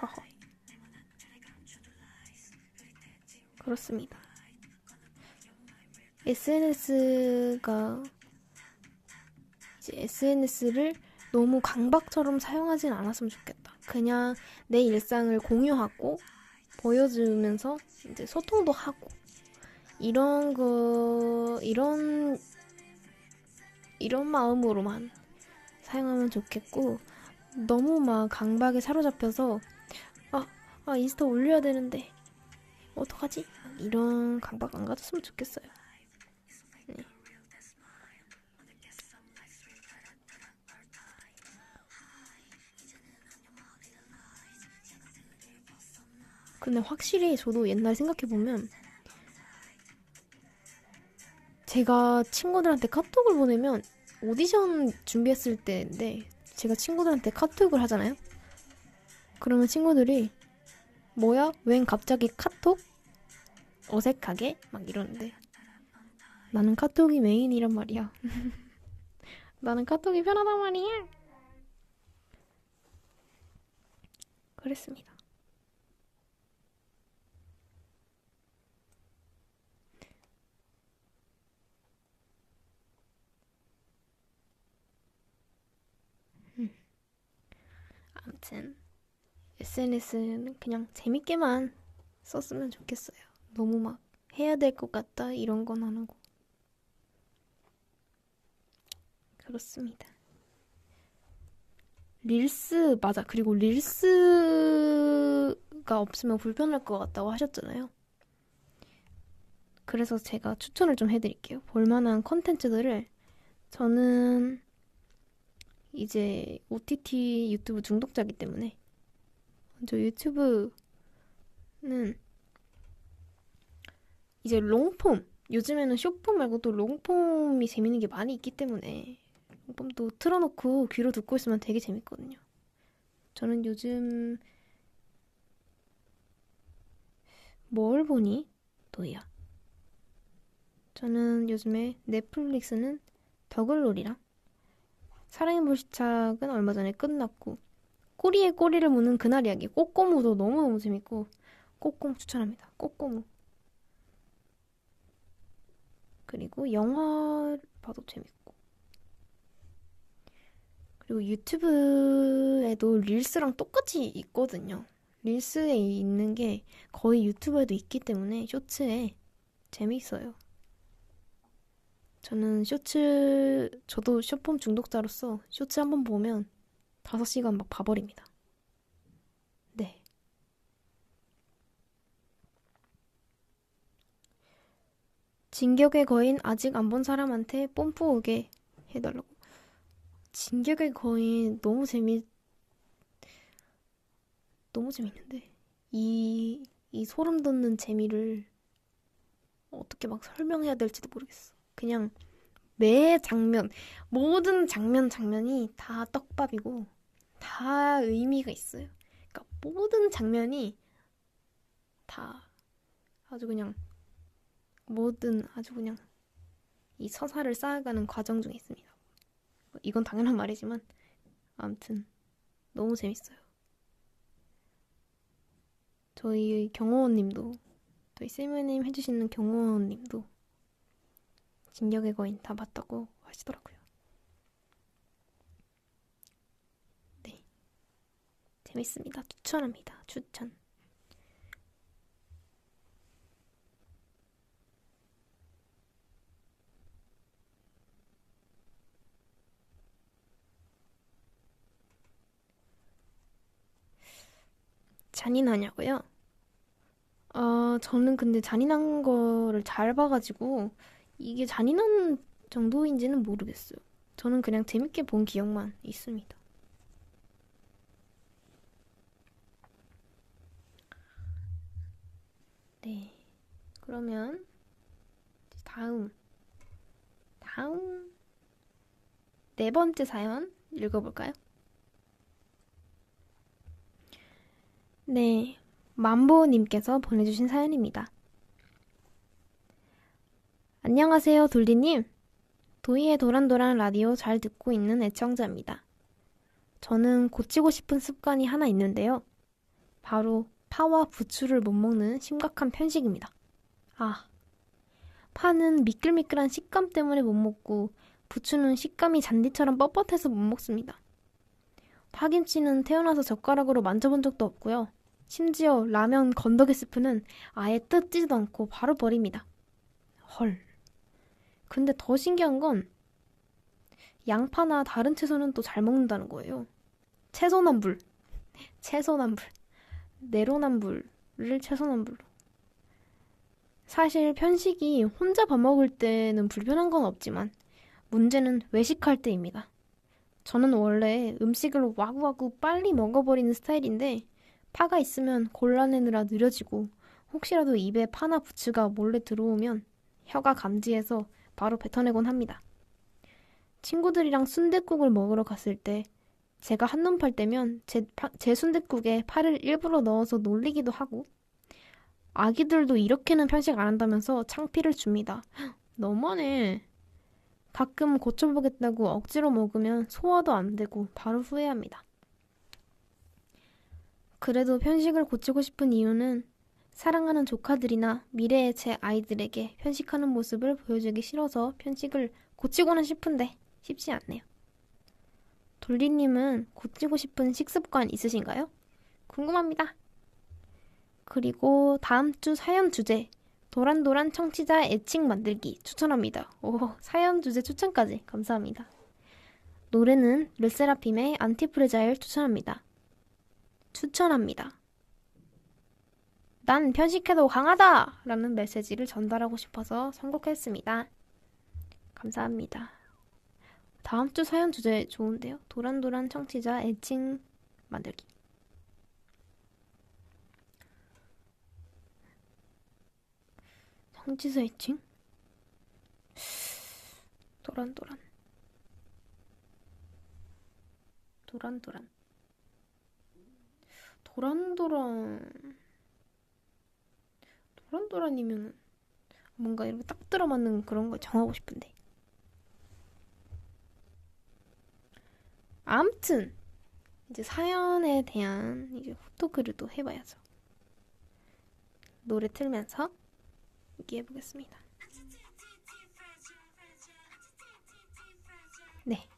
허허. 그렇습니다. SNS를 너무 강박처럼 사용하진 않았으면 좋겠다. 그냥 내 일상을 공유하고 보여주면서 이제 소통도 하고 이런 마음으로만 사용하면 좋겠고, 너무 막 강박에 사로잡혀서 인스타 올려야 되는데 어떡하지? 이런 강박 안 가졌으면 좋겠어요. 네. 근데 확실히 저도 옛날 생각해보면 제가 친구들한테 카톡을 보내면 오디션 준비했을 때인데 제가 친구들한테 카톡을 하잖아요. 그러면 친구들이 뭐야? 웬 갑자기 카톡? 어색하게? 막 이러는데 나는 카톡이 메인이란 말이야. 나는 카톡이 편하단 말이야. 그랬습니다. 아무튼 SNS는 그냥 재밌게만 썼으면 좋겠어요. 너무 막 해야 될 것 같다 이런 건 안 하고. 그렇습니다. 릴스, 맞아. 그리고 릴스가 없으면 불편할 것 같다고 하셨잖아요. 그래서 제가 추천을 좀 해드릴게요. 볼만한 컨텐츠들을. 저는 이제 OTT 유튜브 중독자이기 때문에 저 유튜브는 이제 롱폼, 요즘에는 숏폼 말고 또 롱폼이 재밌는 게 많이 있기 때문에 롱폼도 틀어놓고 귀로 듣고 있으면 되게 재밌거든요. 저는 요즘 뭘 보니? 또야. 저는 요즘에 넷플릭스는 더글로리랑 사랑의 불시착은 얼마 전에 끝났고, 꼬리에 꼬리를 무는 그날 이야기 꼬꼬무도 너무너무 재밌고, 꼬꼬무 추천합니다. 꼬꼬무. 그리고 영화 봐도 재밌고. 그리고 유튜브에도 릴스랑 똑같이 있거든요. 릴스에 있는 게 거의 유튜브에도 있기 때문에 쇼츠에 재밌어요. 저는 저도 숏폼 중독자로서 쇼츠 한번 보면 5시간 막 봐버립니다. 네. 진격의 거인 아직 안 본 사람한테 뽐뿌 오게 해달라고. 진격의 거인 너무 재밌는데. 이 소름 돋는 재미를 어떻게 막 설명해야 될지도 모르겠어. 그냥 매 장면, 모든 장면이 다 떡밥이고, 다 의미가 있어요. 그러니까 모든 장면이 다 아주 그냥, 아주 그냥 이 서사를 쌓아가는 과정 중에 있습니다. 이건 당연한 말이지만, 아무튼 너무 재밌어요. 저희 경호원님도, 저희 세미님 해주시는 경호원님도 진격의 거인 다 봤다고 하시더라고요. 네, 재밌습니다. 추천합니다. 추천. 잔인하냐고요? 저는 근데 잔인한 거를 잘 봐가지고 이게 잔인한 정도인지는 모르겠어요. 저는 그냥 재밌게 본 기억만 있습니다. 네. 그러면 다음, 다음 네 번째 사연 읽어볼까요? 네. 만보님께서 보내주신 사연입니다. 안녕하세요, 돌디님. 도희의 도란도란 라디오 잘 듣고 있는 애청자입니다. 저는 고치고 싶은 습관이 하나 있는데요. 바로 파와 부추를 못 먹는 심각한 편식입니다. 아, 파는 미끌미끌한 식감 때문에 못 먹고 부추는 식감이 잔디처럼 뻣뻣해서 못 먹습니다. 파김치는 태어나서 젓가락으로 만져본 적도 없고요. 심지어 라면 건더기 스프는 아예 뜯지도 않고 바로 버립니다. 헐. 근데 더 신기한 건 양파나 다른 채소는 또 잘 먹는다는 거예요. 채소남불. 채소남불. 내로남불을 채소남불로. 사실 편식이 혼자 밥 먹을 때는 불편한 건 없지만 문제는 외식할 때입니다. 저는 원래 음식을 와구와구 빨리 먹어버리는 스타일인데 파가 있으면 골라내느라 느려지고 혹시라도 입에 파나 부추가 몰래 들어오면 혀가 감지해서 바로 뱉어내곤 합니다. 친구들이랑 순댓국을 먹으러 갔을 때 제가 한눈 팔 때면 제 순댓국에 파를 일부러 넣어서 놀리기도 하고 아기들도 이렇게는 편식 안 한다면서 창피를 줍니다. 너무하네. 가끔 고쳐보겠다고 억지로 먹으면 소화도 안 되고 바로 후회합니다. 그래도 편식을 고치고 싶은 이유는 사랑하는 조카들이나 미래의 제 아이들에게 편식하는 모습을 보여주기 싫어서 편식을 고치고는 싶은데 쉽지 않네요. 돌리님은 고치고 싶은 식습관 있으신가요? 궁금합니다. 그리고 다음 주 사연 주제 도란도란 청취자 애칭 만들기 추천합니다. 오, 사연 주제 추천까지 감사합니다. 노래는 르세라핌의 안티프레자일 추천합니다. 난 편식해도 강하다! 라는 메시지를 전달하고 싶어서 선곡했습니다. 감사합니다. 다음 주 사연 주제 좋은데요? 도란도란 청취자 애칭 만들기. 청취자 애칭? 도란도란. 도란도란이면 뭔가 이렇게 딱 들어맞는 그런 걸 정하고 싶은데. 아무튼 이제 사연에 대한 이제 후토크를 또 해봐야죠. 노래 틀면서 얘기해보겠습니다. 네.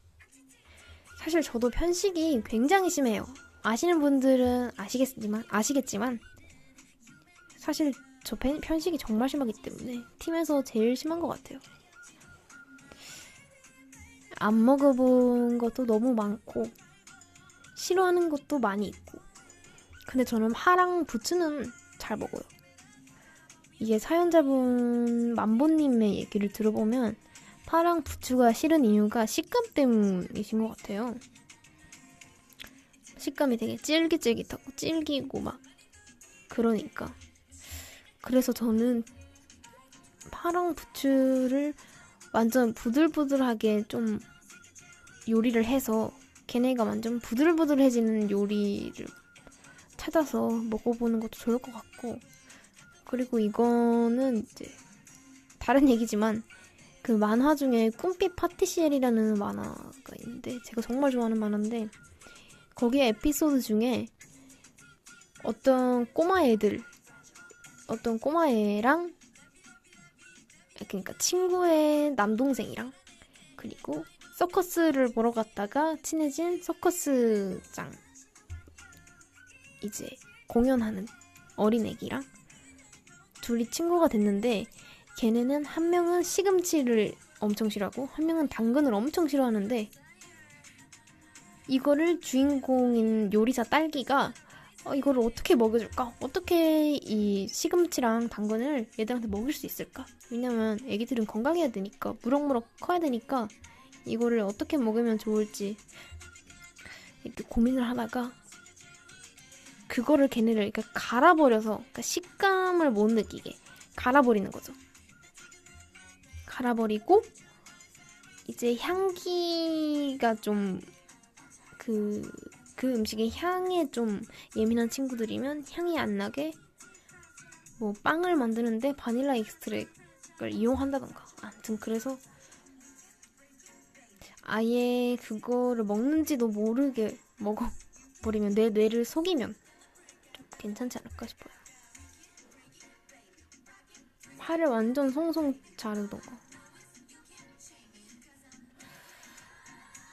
사실 저도 편식이 굉장히 심해요. 아시는 분들은 아시겠지만 사실 저 편식이 정말 심하기 때문에 팀에서 제일 심한 것 같아요. 안 먹어본 것도 너무 많고 싫어하는 것도 많이 있고 근데 저는 파랑 부추는 잘 먹어요. 이게 사연자분 만보님의 얘기를 들어보면 파랑 부추가 싫은 이유가 식감 때문이신 것 같아요. 식감이 되게 쫄깃쫄깃하고 질기고 막 그러니까 그래서 저는 파랑 부추를 완전 부들부들하게 좀 요리를 해서 걔네가 완전 부들부들해지는 요리를 찾아서 먹어보는 것도 좋을 것 같고 그리고 이거는 이제 다른 얘기지만 그 만화 중에 꿈빛 파티시엘이라는 만화가 있는데 제가 정말 좋아하는 만화인데 거기에 에피소드 중에 어떤 꼬마애랑 그러니까 친구의 남동생이랑 그리고 서커스를 보러 갔다가 친해진 서커스장 이제 공연하는 어린애기랑 둘이 친구가 됐는데 걔네는 한 명은 시금치를 엄청 싫어하고 한 명은 당근을 엄청 싫어하는데 이거를 주인공인 요리사 딸기가 이거를 어떻게 먹여줄까? 어떻게 이 시금치랑 당근을 얘들한테 먹일 수 있을까? 왜냐면 애기들은 건강해야 되니까 무럭무럭 커야 되니까 이거를 어떻게 먹으면 좋을지 이렇게 고민을 하다가 그거를 걔네를 이렇게 갈아버려서 그러니까 식감을 못 느끼게 갈아버리는 거죠. 갈아버리고 이제 향기가 좀 그 음식의 향에 좀 예민한 친구들이면 향이 안 나게 뭐 빵을 만드는데 바닐라 익스트랙을 이용한다던가 아무튼 그래서 아예 그거를 먹는지도 모르게 먹어버리면 내 뇌를 속이면 좀 괜찮지 않을까 싶어요. 파를 완전 송송 자르던 거.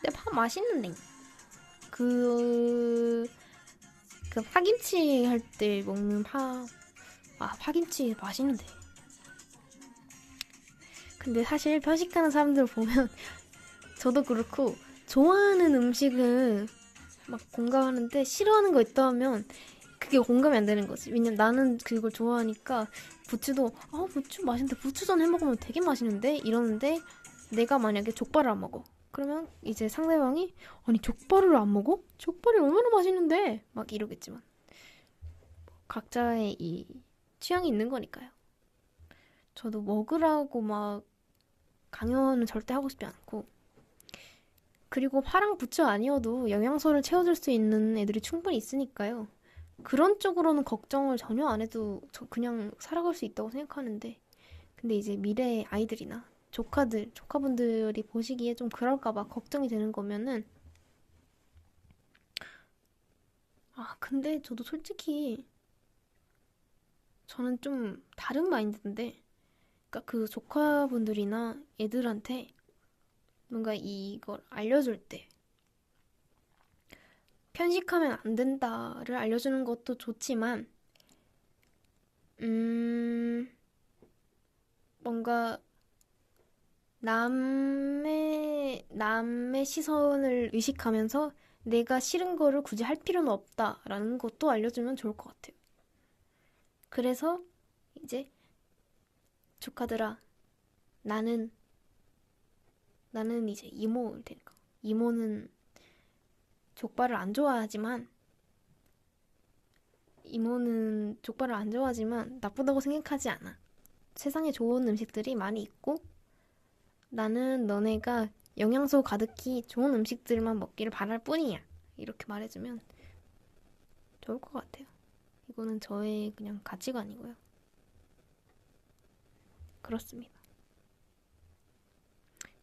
근데 파 맛있는데. 그 파김치 할 때 먹는 파. 파김치 맛있는데. 근데 사실 편식하는 사람들 보면 저도 그렇고 좋아하는 음식은 막 공감하는데 싫어하는 거 있다 하면 그게 공감이 안 되는 거지. 왜냐면 나는 그걸 좋아하니까 부추도 부추 맛있는데 부추전 해 먹으면 되게 맛있는데 이러는데 내가 만약에 족발을 안 먹어. 그러면 이제 상대방이 아니 족발을 안 먹어? 족발이 얼마나 맛있는데 막 이러겠지만 각자의 이 취향이 있는 거니까요. 저도 먹으라고 막 강요는 절대 하고 싶지 않고 그리고 파랑 부추 아니어도 영양소를 채워줄 수 있는 애들이 충분히 있으니까요. 그런 쪽으로는 걱정을 전혀 안 해도 그냥 살아갈 수 있다고 생각하는데 근데 이제 미래의 아이들이나 조카분들이 보시기에 좀 그럴까봐 걱정이 되는 거면은 근데 저도 솔직히 저는 좀 다른 마인드인데 그러니까 그 조카분들이나 애들한테 뭔가 이걸 알려줄 때 편식하면 안 된다를 알려주는 것도 좋지만 뭔가 남의 시선을 의식하면서 내가 싫은 거를 굳이 할 필요는 없다라는 것도 알려주면 좋을 것 같아요. 그래서 이제 조카들아 나는 이제 이모일 테니까 이모는 족발을 안 좋아하지만 나쁘다고 생각하지 않아. 세상에 좋은 음식들이 많이 있고 나는 너네가 영양소 가득히 좋은 음식들만 먹기를 바랄 뿐이야. 이렇게 말해주면 좋을 것 같아요. 이거는 저의 그냥 가치관이고요. 그렇습니다.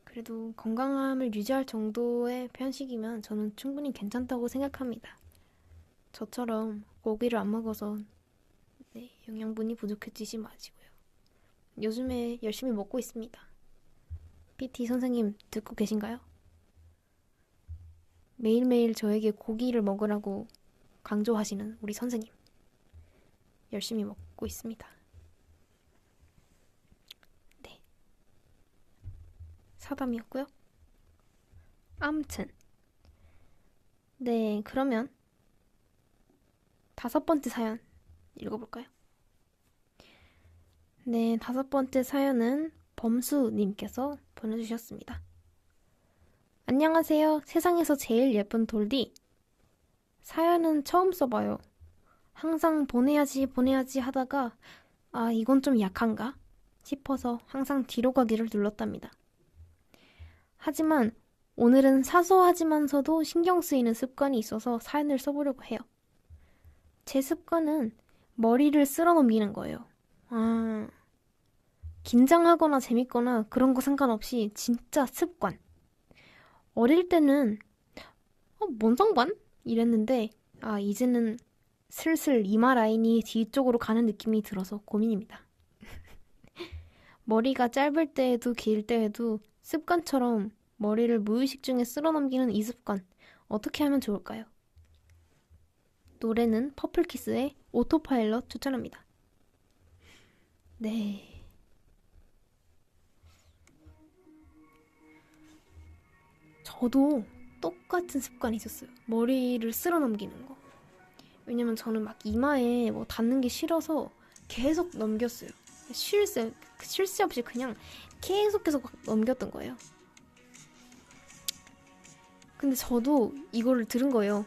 그래도 건강함을 유지할 정도의 편식이면 저는 충분히 괜찮다고 생각합니다. 저처럼 고기를 안 먹어서 영양분이 부족해지지 마시고요. 요즘에 열심히 먹고 있습니다. PT 선생님 듣고 계신가요? 매일매일 저에게 고기를 먹으라고 강조하시는 우리 선생님. 열심히 먹고 있습니다. 네. 사담이었고요. 아무튼 네, 그러면 5번째 사연 읽어볼까요? 네, 5번째 사연은 범수님께서 보내주셨습니다. 안녕하세요. 세상에서 제일 예쁜 돌디. 사연은 처음 써봐요. 항상 보내야지 하다가 이건 좀 약한가? 싶어서 항상 뒤로 가기를 눌렀답니다. 하지만 오늘은 사소하지만서도 신경 쓰이는 습관이 있어서 사연을 써보려고 해요. 제 습관은 머리를 쓸어 넘기는 거예요. 긴장하거나 재밌거나 그런 거 상관없이 진짜 습관. 어릴 때는 뭔 상관? 이랬는데 이제는 슬슬 이마 라인이 뒤쪽으로 가는 느낌이 들어서 고민입니다. 머리가 짧을 때에도 길 때에도 습관처럼 머리를 무의식 중에 쓸어넘기는 이 습관 어떻게 하면 좋을까요? 노래는 퍼플키스의 오토파일럿 추천합니다. 네. 저도 똑같은 습관이 있었어요. 머리를 쓸어넘기는 거. 왜냐면 저는 막 이마에 뭐 닿는 게 싫어서 계속 넘겼어요. 쉴 새 없이 그냥 계속 넘겼던 거예요. 근데 저도 이거를 들은 거예요.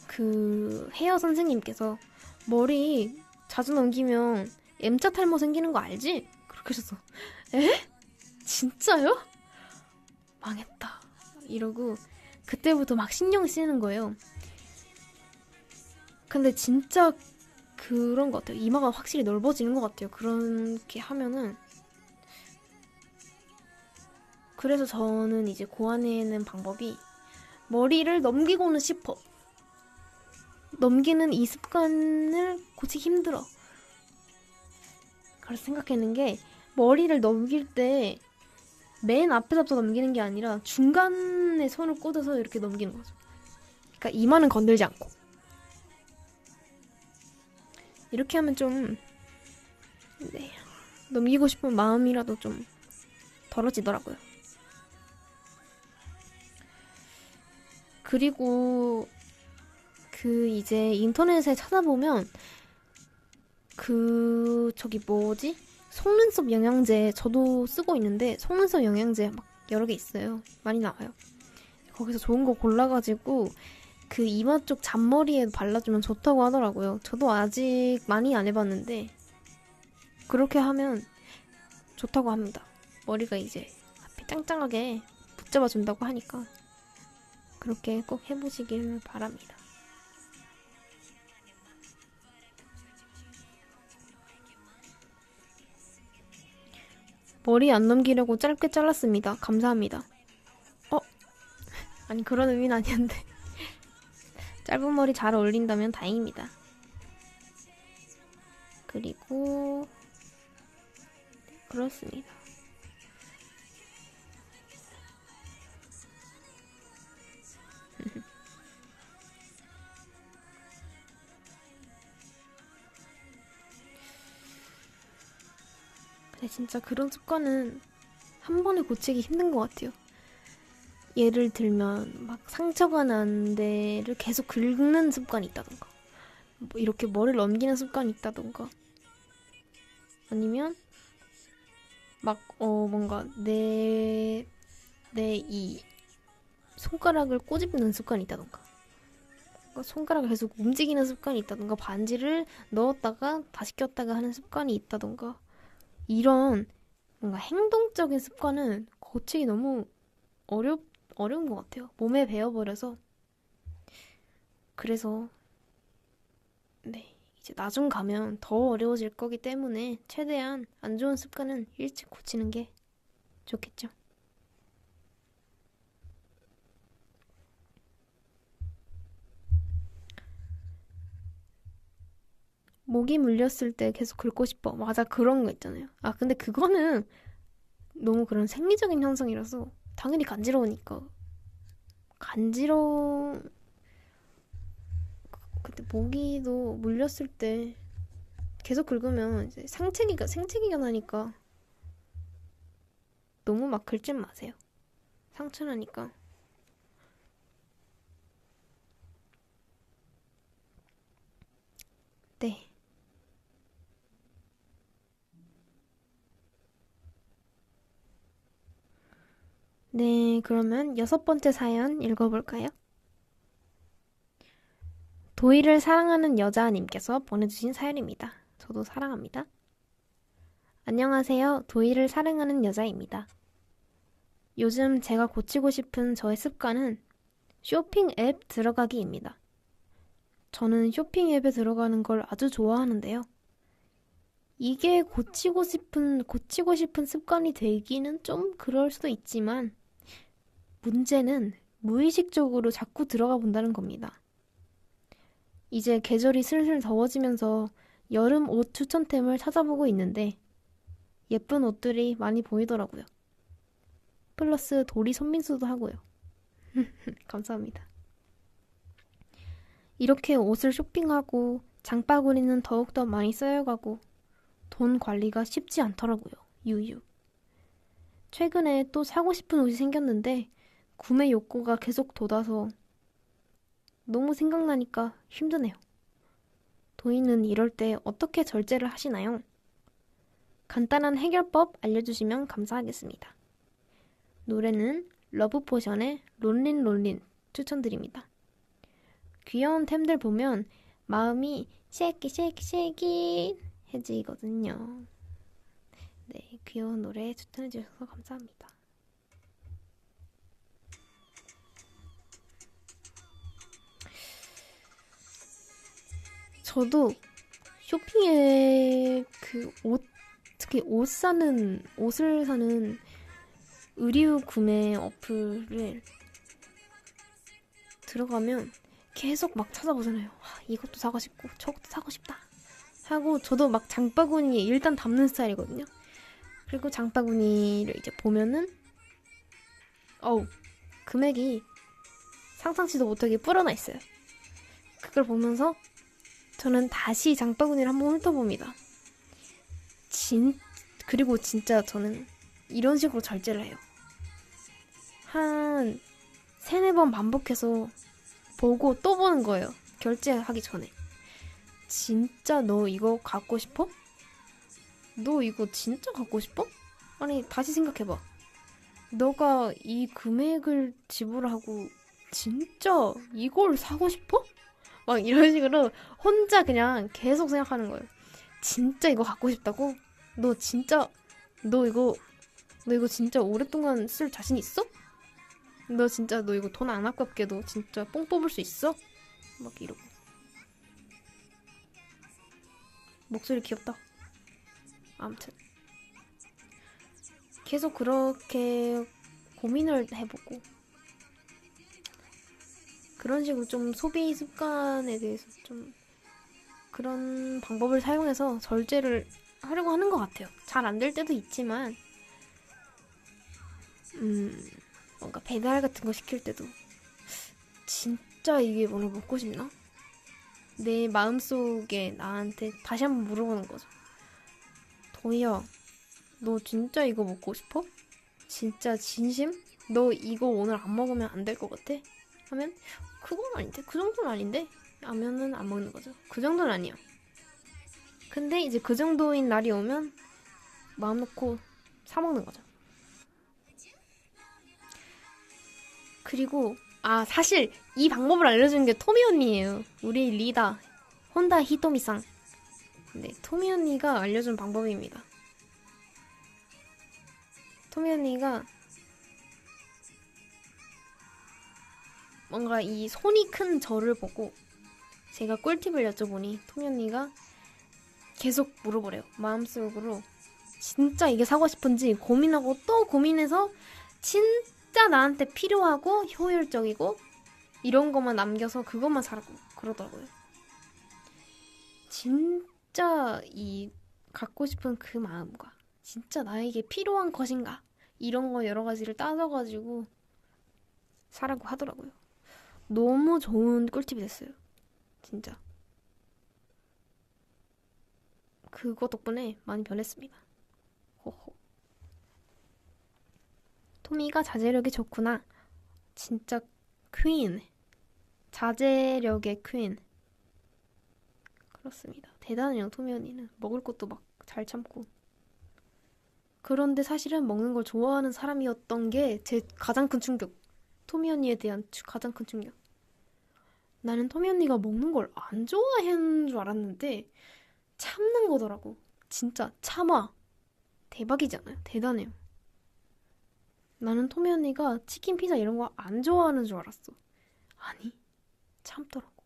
그 헤어 선생님께서 머리 자주 넘기면 M자 탈모 생기는 거 알지? 그렇게 하셔서 에? 진짜요? 망했다. 이러고 그때부터 막 신경 쓰이는 거예요. 근데 진짜 그런 것 같아요. 이마가 확실히 넓어지는 것 같아요. 그렇게 하면은. 그래서 저는 이제 고안해낸 방법이 머리를 넘기고는 싶어. 넘기는 이 습관을 고치기 힘들어. 그래서 생각했는 게 머리를 넘길 때 맨 앞에서부터 넘기는 게 아니라 중간에 손을 꽂아서 이렇게 넘기는 거죠. 그러니까 이마는 건들지 않고. 이렇게 하면 좀 네, 넘기고 싶은 마음이라도 좀 덜어지더라고요. 그리고 이제 인터넷에 찾아보면 저기 뭐지? 속눈썹 영양제 저도 쓰고 있는데 속눈썹 영양제 막 여러 개 있어요. 많이 나와요. 거기서 좋은 거 골라가지고 그 이마 쪽 잔머리에 발라주면 좋다고 하더라고요. 저도 아직 많이 안 해봤는데 그렇게 하면 좋다고 합니다. 머리가 이제 앞이 짱짱하게 붙잡아준다고 하니까 그렇게 꼭 해보시길 바랍니다. 머리 안 넘기려고 짧게 잘랐습니다. 감사합니다. 아니 그런 의미는 아니었는데 짧은 머리 잘 어울린다면 다행입니다. 그리고 그렇습니다. 근데 진짜 그런 습관은 한 번에 고치기 힘든 것 같아요. 예를 들면 막 상처가 난 데를 계속 긁는 습관이 있다던가 뭐 이렇게 머리를 넘기는 습관이 있다던가 아니면 막 뭔가 내 이 손가락을 꼬집는 습관이 있다던가 손가락을 계속 움직이는 습관이 있다던가 반지를 넣었다가 다시 꼈다가 하는 습관이 있다던가 이런 뭔가 행동적인 습관은 고치기 너무 어려운 것 같아요. 몸에 배어버려서. 그래서 네, 이제 나중 가면 더 어려워질 거기 때문에 최대한 안 좋은 습관은 일찍 고치는 게 좋겠죠. 모기 물렸을 때 계속 긁고 싶어. 맞아, 그런 거 있잖아요. 아, 근데 그거는 너무 그런 생리적인 현상이라서 당연히 간지러우니까. 근데 모기도 물렸을 때 계속 긁으면 이제 생채기가 나니까 너무 막 긁지 마세요. 상처 나니까. 네. 네, 그러면 6번째 사연 읽어볼까요? 도희를 사랑하는 여자님께서 보내주신 사연입니다. 저도 사랑합니다. 안녕하세요. 도희를 사랑하는 여자입니다. 요즘 제가 고치고 싶은 저의 습관은 쇼핑 앱 들어가기입니다. 저는 쇼핑 앱에 들어가는 걸 아주 좋아하는데요. 이게 고치고 싶은 습관이 되기는 좀 그럴 수도 있지만 문제는 무의식적으로 자꾸 들어가 본다는 겁니다. 이제 계절이 슬슬 더워지면서 여름 옷 추천템을 찾아보고 있는데 예쁜 옷들이 많이 보이더라고요. 플러스 도리 손민수도 하고요. 감사합니다. 이렇게 옷을 쇼핑하고 장바구니는 더욱더 많이 쌓여가고 돈 관리가 쉽지 않더라고요. 유유. 최근에 또 사고 싶은 옷이 생겼는데 구매 욕구가 계속 돋아서 너무 생각나니까 힘드네요. 도희는 이럴 때 어떻게 절제를 하시나요? 간단한 해결법 알려주시면 감사하겠습니다. 노래는 러브포션의 롤린 롤린 추천드립니다. 귀여운 템들 보면 마음이 쉐이키 쉐이키 쉐이키 해지거든요. 네, 귀여운 노래 추천해주셔서 감사합니다. 저도 쇼핑에 특히 옷을 사는 의류 구매 어플을 들어가면 계속 막 찾아보잖아요. 이것도 사고 싶고 저것도 사고 싶다 사고 저도 막 장바구니에 일단 담는 스타일이거든요. 그리고 장바구니를 이제 보면은 어우 금액이 상상치도 못하게 불어나 있어요. 그걸 보면서 저는 다시 장바구니를 한번 훑어봅니다. 그리고 진짜 저는 이런 식으로 절제를 해요. 한 세네 번 반복해서 보고 또 보는 거예요. 결제하기 전에. 진짜 너 이거 갖고 싶어? 너 이거 진짜 갖고 싶어? 아니 다시 생각해봐. 너가 이 금액을 지불하고 진짜 이걸 사고 싶어? 막 이런 식으로 혼자 그냥 계속 생각하는 거예요. 진짜 이거 갖고 싶다고? 너 진짜 너 이거 진짜 오랫동안 쓸 자신 있어? 너 이거 돈 안 아깝게 너 진짜 뽕 뽑을 수 있어? 막 이러고. 목소리 귀엽다. 아무튼 계속 그렇게 고민을 해보고 그런 식으로 좀 소비 습관에 대해서 좀 그런 방법을 사용해서 절제를 하려고 하는 것 같아요. 잘 안 될 때도 있지만 뭔가 배달 같은 거 시킬 때도 진짜 이게 오늘 먹고 싶나? 내 마음속에 나한테 다시 한번 물어보는 거죠. 도희야, 너 진짜 이거 먹고 싶어? 진짜 진심? 너 이거 오늘 안 먹으면 안 될 것 같아? 하면 그건 아닌데? 그 정도는 아닌데? 하면은 안 먹는 거죠. 그 정도는 아니야. 근데 이제 그 정도인 날이 오면 마음 놓고 사 먹는 거죠. 그리고 사실 이 방법을 알려준 게 토미 언니예요. 우리 리더 혼다 히토미상. 네, 토미 언니가 알려준 방법입니다. 토미 언니가 뭔가 이 손이 큰 저를 보고 제가 꿀팁을 여쭤보니 토미 언니가 계속 물어보래요. 마음속으로 진짜 이게 사고 싶은지 고민하고 또 고민해서 진짜 나한테 필요하고 효율적이고 이런 것만 남겨서 그것만 사라고 그러더라고요. 진짜 이 갖고 싶은 그 마음과 진짜 나에게 필요한 것인가 이런 거 여러 가지를 따져가지고 사라고 하더라고요. 너무 좋은 꿀팁이 됐어요. 진짜. 그거 덕분에 많이 변했습니다. 호호. 토미가 자제력이 좋구나. 진짜 퀸. 자제력의 퀸. 그렇습니다. 대단해요, 토미 언니는. 먹을 것도 막 잘 참고. 그런데 사실은 먹는 걸 좋아하는 사람이었던 게 제 가장 큰 충격. 토미 언니에 대한 가장 큰 충격. 나는 토미 언니가 먹는 걸 안 좋아하는 줄 알았는데 참는 거더라고. 진짜 참아. 대박이지 않아요? 대단해요. 나는 토미 언니가 치킨, 피자 이런 거 안 좋아하는 줄 알았어. 아니, 참더라고.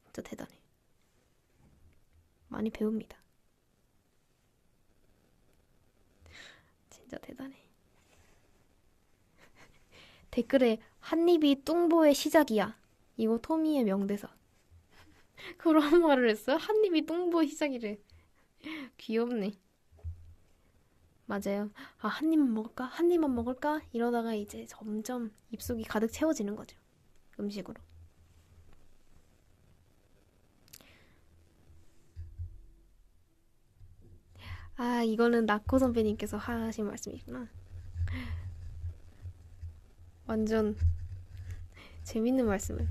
진짜 대단해. 많이 배웁니다. 진짜 대단해. 댓글에 한 입이 뚱보의 시작이야. 이거 토미의 명대사. 그런 말을 했어요? 한 입이 뚱보의 시작이래. 귀엽네. 맞아요. 한 입만 먹을까? 한 입만 먹을까? 이러다가 이제 점점 입속이 가득 채워지는 거죠. 음식으로. 이거는 나코 선배님께서 하신 말씀이구나. 완전 재밌는 말씀을.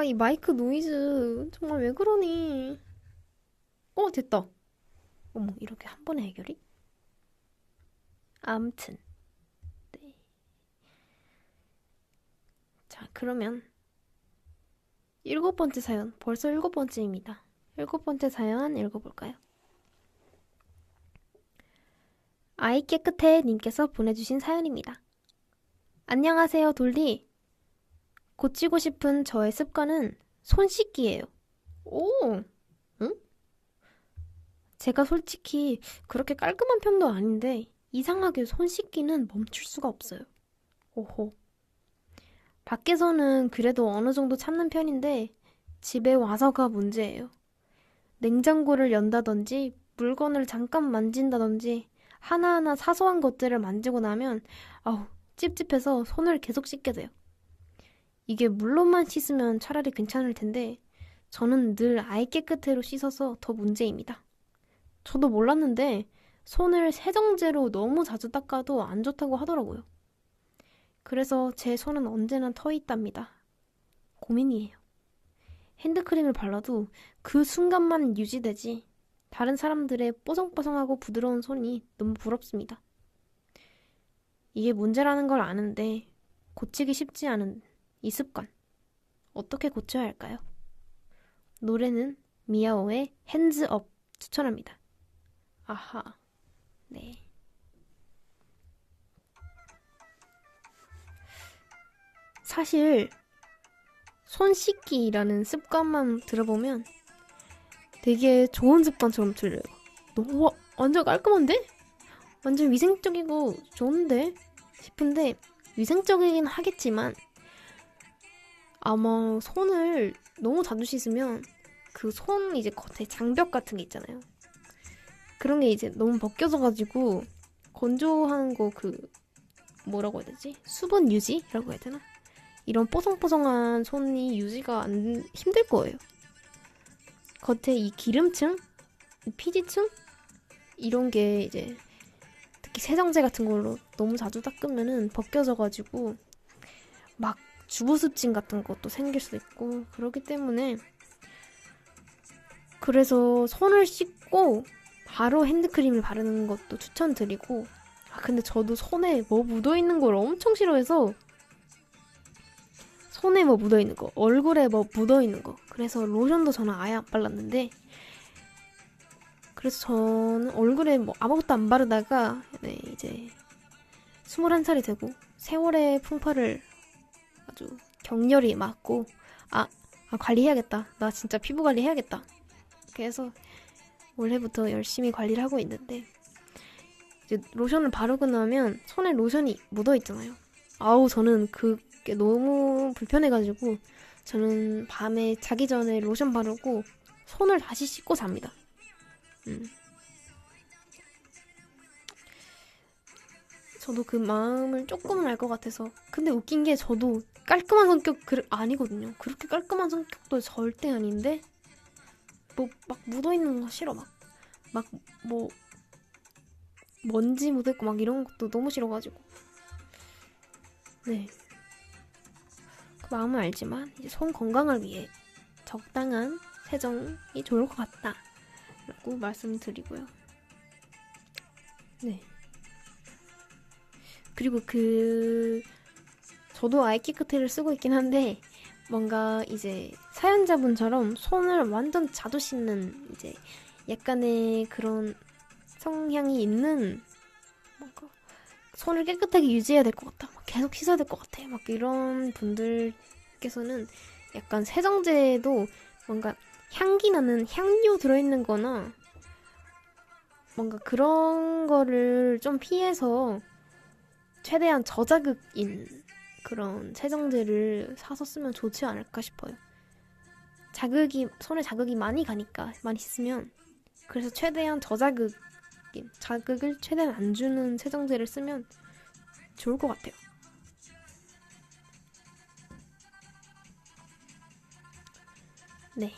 이 마이크 노이즈 정말 왜 그러니? 됐다. 어머, 이렇게 한 번에 해결이? 암튼. 네. 자, 그러면 7번째 사연. 벌써 7번째입니다. 7번째 사연 읽어볼까요? 아이 깨끗해 님께서 보내주신 사연입니다. 안녕하세요, 돌디. 고치고 싶은 저의 습관은 손 씻기예요. 오, 응? 제가 솔직히 그렇게 깔끔한 편도 아닌데 이상하게 손 씻기는 멈출 수가 없어요. 오호. 밖에서는 그래도 어느 정도 참는 편인데 집에 와서가 문제예요. 냉장고를 연다든지 물건을 잠깐 만진다든지 하나하나 사소한 것들을 만지고 나면 아우 찝찝해서 손을 계속 씻게 돼요. 이게 물로만 씻으면 차라리 괜찮을 텐데 저는 늘 아예 깨끗해로 씻어서 더 문제입니다. 저도 몰랐는데 손을 세정제로 너무 자주 닦아도 안 좋다고 하더라고요. 그래서 제 손은 언제나 터 있답니다. 고민이에요. 핸드크림을 발라도 그 순간만 유지되지 다른 사람들의 뽀송뽀송하고 부드러운 손이 너무 부럽습니다. 이게 문제라는 걸 아는데 고치기 쉽지 않은 이 습관. 어떻게 고쳐야 할까요? 노래는 미아오의 핸즈업 추천합니다. 아하, 네. 사실 손 씻기라는 습관만 들어보면 되게 좋은 습관처럼 들려요. 너무 완전 깔끔한데? 완전 위생적이고 좋은데? 싶은데 위생적이긴 하겠지만 아마 손을 너무 자주 씻으면 그 손 이제 겉에 장벽 같은 게 있잖아요. 그런 게 이제 너무 벗겨져가지고 건조한 거 그 뭐라고 해야 되지? 수분 유지라고 해야 되나? 이런 뽀송뽀송한 손이 유지가 안 힘들 거예요. 겉에 이 기름층, 이 피지층 이런 게 이제 특히 세정제 같은 걸로 너무 자주 닦으면은 벗겨져가지고 막 주부습진 같은 것도 생길 수 있고 그렇기 때문에 그래서 손을 씻고 바로 핸드크림을 바르는 것도 추천드리고 근데 저도 손에 뭐 묻어있는 걸 엄청 싫어해서 손에 뭐 묻어있는 거, 얼굴에 뭐 묻어있는 거 그래서 로션도 저는 아예 안 발랐는데 그래서 저는 얼굴에 뭐 아무것도 안 바르다가 네, 이제 21살이 되고 세월의 풍파를 아주 격렬히 맞고 관리해야겠다. 나 진짜 피부 관리 해야겠다. 그래서 올해부터 열심히 관리를 하고 있는데 이제 로션을 바르고 나면 손에 로션이 묻어있잖아요. 아우 저는 그게 너무 불편해가지고 저는 밤에 자기 전에 로션 바르고 손을 다시 씻고 잡니다. 저도 그 마음을 조금은 알 것 같아서 근데 웃긴 게 저도 깔끔한 성격 아니거든요. 그렇게 깔끔한 성격도 절대 아닌데 뭐 막 묻어있는 거 싫어. 막 뭐 먼지 묻어있고 막 이런 것도 너무 싫어가지고 네. 그 마음은 알지만 이제 손 건강을 위해 적당한 세정이 좋을 것 같다 라고 말씀드리고요. 네. 그리고 저도 아이키크트를 쓰고 있긴 한데 뭔가 이제 사연자분처럼 손을 완전 자주 씻는 이제 약간의 그런 성향이 있는 뭔가 손을 깨끗하게 유지해야 될 것 같다. 막 계속 씻어야 될 것 같아. 막 이런 분들께서는 약간 세정제도 뭔가 향기 나는 향료 들어있는 거나 뭔가 그런 거를 좀 피해서 최대한 저자극인 그런 세정제를 사서 쓰면 좋지 않을까 싶어요. 손에 자극이 많이 가니까, 많이 씻으면. 그래서 최대한 자극을 최대한 안 주는 세정제를 쓰면 좋을 것 같아요. 네.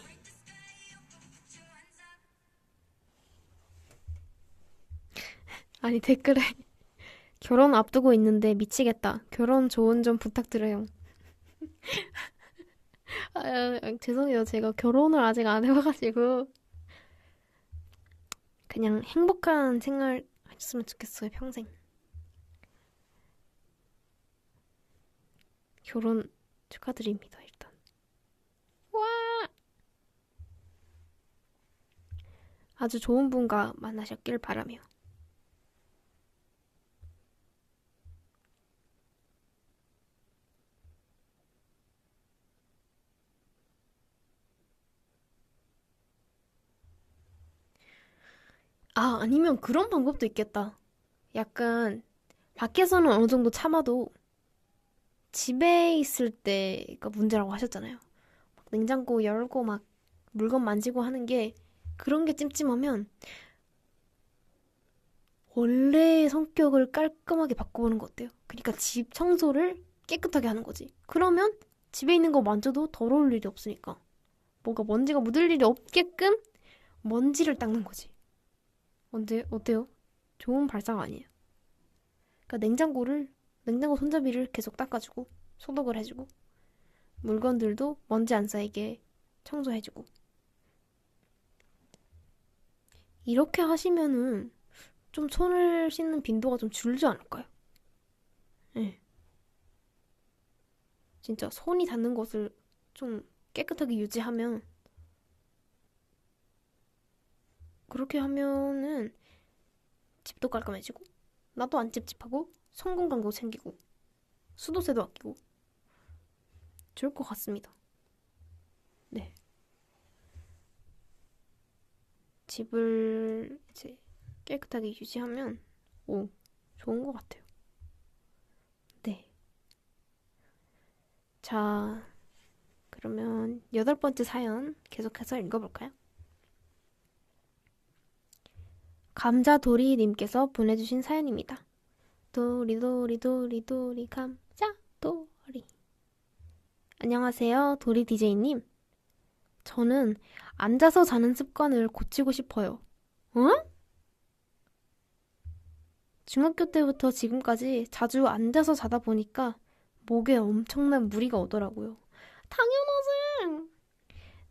아니, 댓글에 결혼 앞두고 있는데 미치겠다. 결혼 조언 좀 부탁드려요. 죄송해요. 제가 결혼을 아직 안 해봐가지고. 그냥 행복한 생활 하셨으면 좋겠어요. 평생. 결혼 축하드립니다. 일단. 와! 아주 좋은 분과 만나셨길 바라며. 아니면 그런 방법도 있겠다. 약간 밖에서는 어느 정도 참아도 집에 있을 때가 문제라고 하셨잖아요. 막 냉장고 열고 막 물건 만지고 하는 게 그런 게 찜찜하면 원래의 성격을 깔끔하게 바꿔보는 거 어때요? 그러니까 집 청소를 깨끗하게 하는 거지. 그러면 집에 있는 거 만져도 더러울 일이 없으니까. 뭔가 먼지가 묻을 일이 없게끔 먼지를 닦는 거지. 어때요? 좋은 발상 아니에요? 그러니까 냉장고 손잡이를 계속 닦아주고 소독을 해주고 물건들도 먼지 안 쌓이게 청소해주고 이렇게 하시면은 좀 손을 씻는 빈도가 좀 줄지 않을까요? 네. 진짜 손이 닿는 것을 좀 깨끗하게 유지하면 그렇게 하면은 집도 깔끔해지고 나도 안 찝찝하고 손 건강도 챙기고 수도세도 아끼고 좋을 것 같습니다. 네. 집을 이제 깨끗하게 유지하면 좋은 것 같아요. 네. 자, 그러면 8번째 사연 계속해서 읽어볼까요? 감자도리님께서 보내주신 사연입니다. 도리 감자도리. 안녕하세요, 도리 DJ님. 저는 앉아서 자는 습관을 고치고 싶어요. 응? 중학교 때부터 지금까지 자주 앉아서 자다 보니까 목에 엄청난 무리가 오더라고요. 당연하지!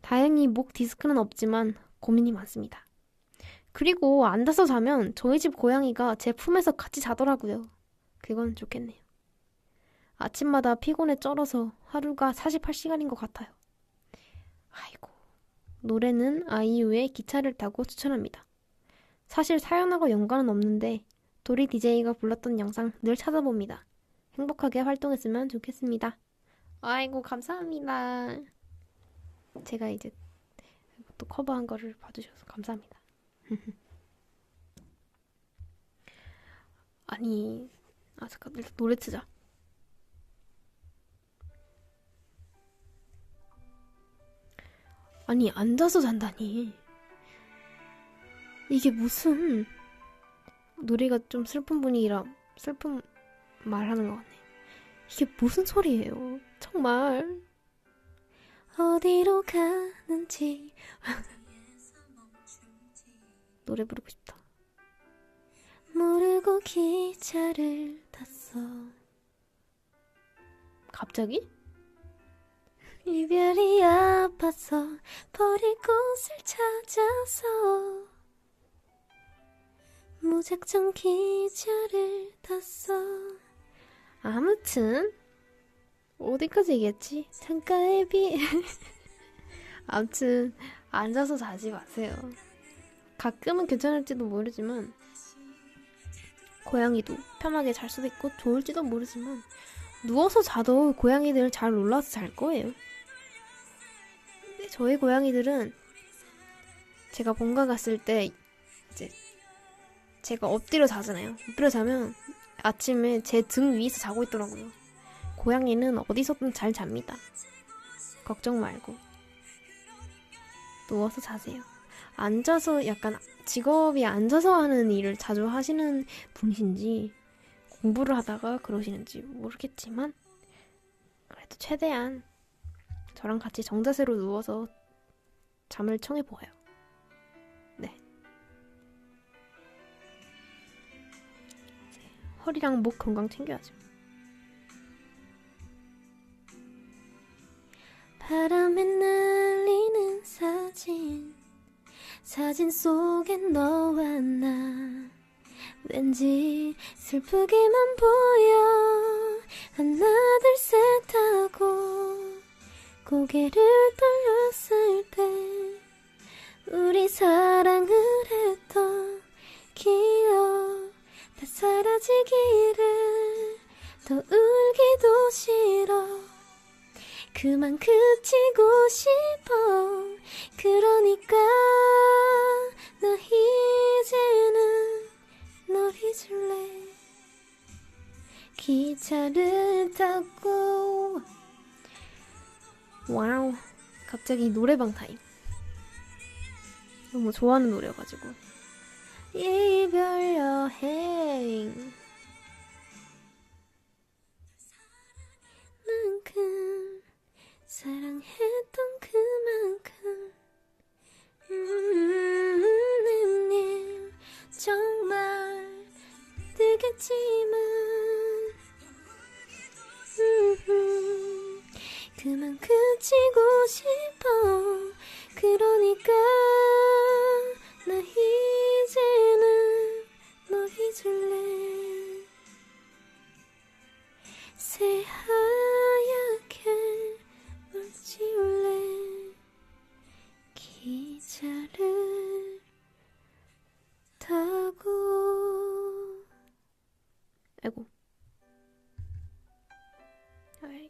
다행히 목 디스크는 없지만 고민이 많습니다. 그리고 앉아서 자면 저희 집 고양이가 제 품에서 같이 자더라고요. 그건 좋겠네요. 아침마다 피곤에 쩔어서 하루가 48시간인 것 같아요. 아이고. 노래는 아이유의 기차를 타고 추천합니다. 사실 사연하고 연관은 없는데 도리 DJ가 불렀던 영상 늘 찾아봅니다. 행복하게 활동했으면 좋겠습니다. 아이고 감사합니다. 제가 이제 또 커버한 거를 봐주셔서 감사합니다. 아니 잠깐 일단 노래 트자. 아니 앉아서 잔다니 이게 무슨 노래가 좀 슬픈 분위기라 슬픈 말 하는 것 같네. 이게 무슨 소리예요 정말. 어디로 가는지 노래 부르고 싶다. 모르고 기차를 탔어. 갑자기? 이별이 아파서 버릴 곳을 찾아서 무작정 기차를 탔어. 아무튼 어디까지 얘기했지? 창가에 비 아무튼 앉아서 자지 마세요. 가끔은 괜찮을지도 모르지만 고양이도 편하게 잘 수도 있고 좋을지도 모르지만 누워서 자도 고양이들 잘 놀라서 잘 거예요. 저희 고양이들은 제가 본가 갔을 때 이제 제가 엎드려 자잖아요. 엎드려 자면 아침에 제 등 위에서 자고 있더라고요. 고양이는 어디서든 잘 잡니다. 걱정 말고 누워서 자세요. 앉아서 약간 직업이 앉아서 하는 일을 자주 하시는 분이신지 공부를 하다가 그러시는지 모르겠지만 그래도 최대한 저랑 같이 정자세로 누워서 잠을 청해보아요. 네. 허리랑 목 건강 챙겨야죠. 바람에 날리는 사진 속엔 너와 나 왠지 슬프게만 보여. 하나 둘 셋 하고 고개를 돌렸을 때 우리 사랑을 했던 기억 다 사라지기를. 더 울기도 싫어. 그만 그치고 싶어. 그러니까 나 이제는 널 잊을래. 기차를 타고. 와우, 갑자기 노래방 타임. 너무 좋아하는 노래여가지고. 이별 여행 만큼 사랑했던 그만큼 님 정말 되겠지만 그만 그치고 싶어. 그러니까 나 이제는 너 잊을래. 새하얗게 널 지울래. 기차를 타고. 아이고,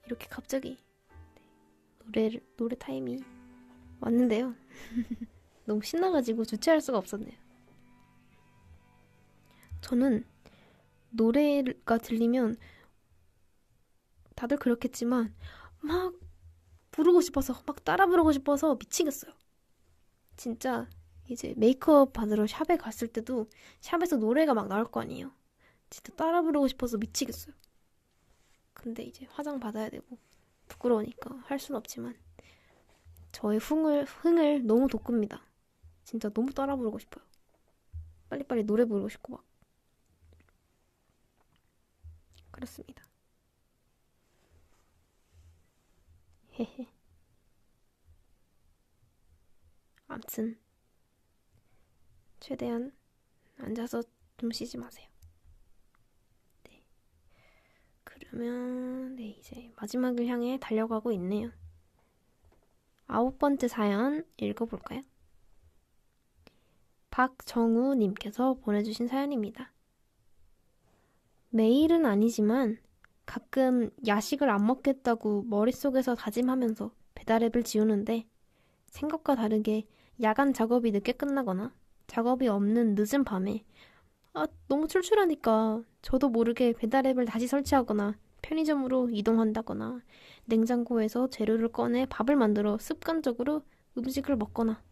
이렇게 갑자기 노래 타임이 왔는데요. 너무 신나가지고 주체할 수가 없었네요. 저는 노래가 들리면 다들 그렇겠지만 막 부르고 싶어서, 막 따라 부르고 싶어서 미치겠어요. 진짜 이제 메이크업 받으러 샵에 갔을 때도 샵에서 노래가 막 나올 거 아니에요. 진짜 따라 부르고 싶어서 미치겠어요. 근데 이제 화장 받아야 되고 부끄러우니까 할 순 없지만 저의 흥을 너무 돋굽니다. 진짜 너무 따라 부르고 싶어요. 빨리빨리 노래 부르고 싶고 막. 그렇습니다. 헤헤. 암튼 최대한 앉아서 좀 쉬지 마세요. 네. 그러면 이제 마지막을 향해 달려가고 있네요. 9번째 사연 읽어볼까요? 박정우님께서 보내주신 사연입니다. 매일은 아니지만 가끔 야식을 안 먹겠다고 머릿속에서 다짐하면서 배달앱을 지우는데 생각과 다르게 야간 작업이 늦게 끝나거나 작업이 없는 늦은 밤에 너무 출출하니까 저도 모르게 배달앱을 다시 설치하거나 편의점으로 이동한다거나 냉장고에서 재료를 꺼내 밥을 만들어 습관적으로 음식을 먹거나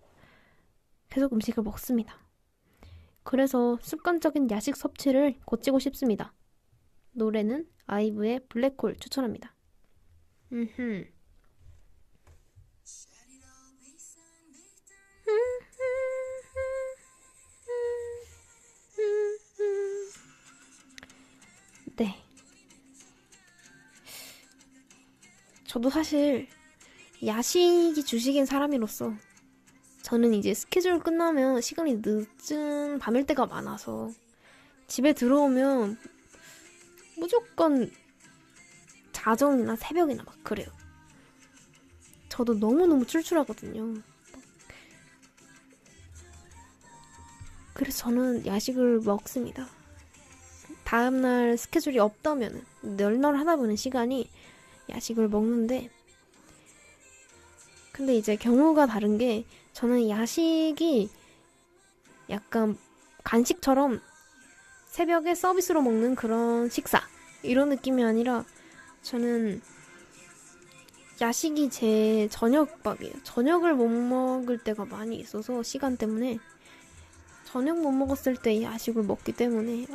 계속 음식을 먹습니다. 그래서 습관적인 야식 섭취를 고치고 싶습니다. 노래는 아이브의 블랙홀 추천합니다. 네. 저도 사실 야식이 주식인 사람으로서 저는 이제 스케줄 끝나면 시간이 늦은 밤일 때가 많아서 집에 들어오면 무조건 자정이나 새벽이나 막 그래요. 저도 너무너무 출출하거든요. 그래서 저는 야식을 먹습니다. 다음날 스케줄이 없다면 널널하다 보는 시간이 야식을 먹는데, 근데 이제 경우가 다른 게 저는 야식이 약간 간식처럼 새벽에 서비스로 먹는 그런 식사 이런 느낌이 아니라 저는 야식이 제 저녁밥이에요. 저녁을 못 먹을 때가 많이 있어서 시간 때문에 저녁 못 먹었을 때 야식을 먹기 때문에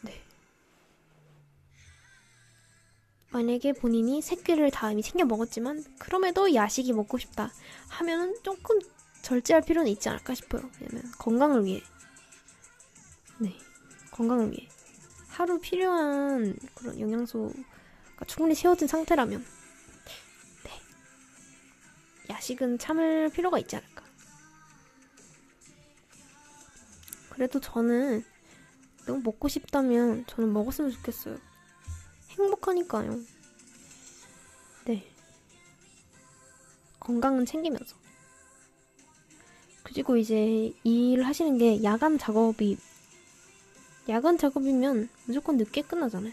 네. 만약에 본인이 세 끼를 다 이미 챙겨 먹었지만 그럼에도 야식이 먹고 싶다 하면 조금 절제할 필요는 있지 않을까 싶어요. 왜냐면 건강을 위해. 네, 건강을 위해. 하루 필요한 그런 영양소가 충분히 채워진 상태라면 네, 야식은 참을 필요가 있지 않을까. 그래도 저는 너무 먹고 싶다면 저는 먹었으면 좋겠어요. 행복하니까요. 네. 건강은 챙기면서. 그리고 이제 일을 하시는 게 야간 작업이면 무조건 늦게 끝나잖아요.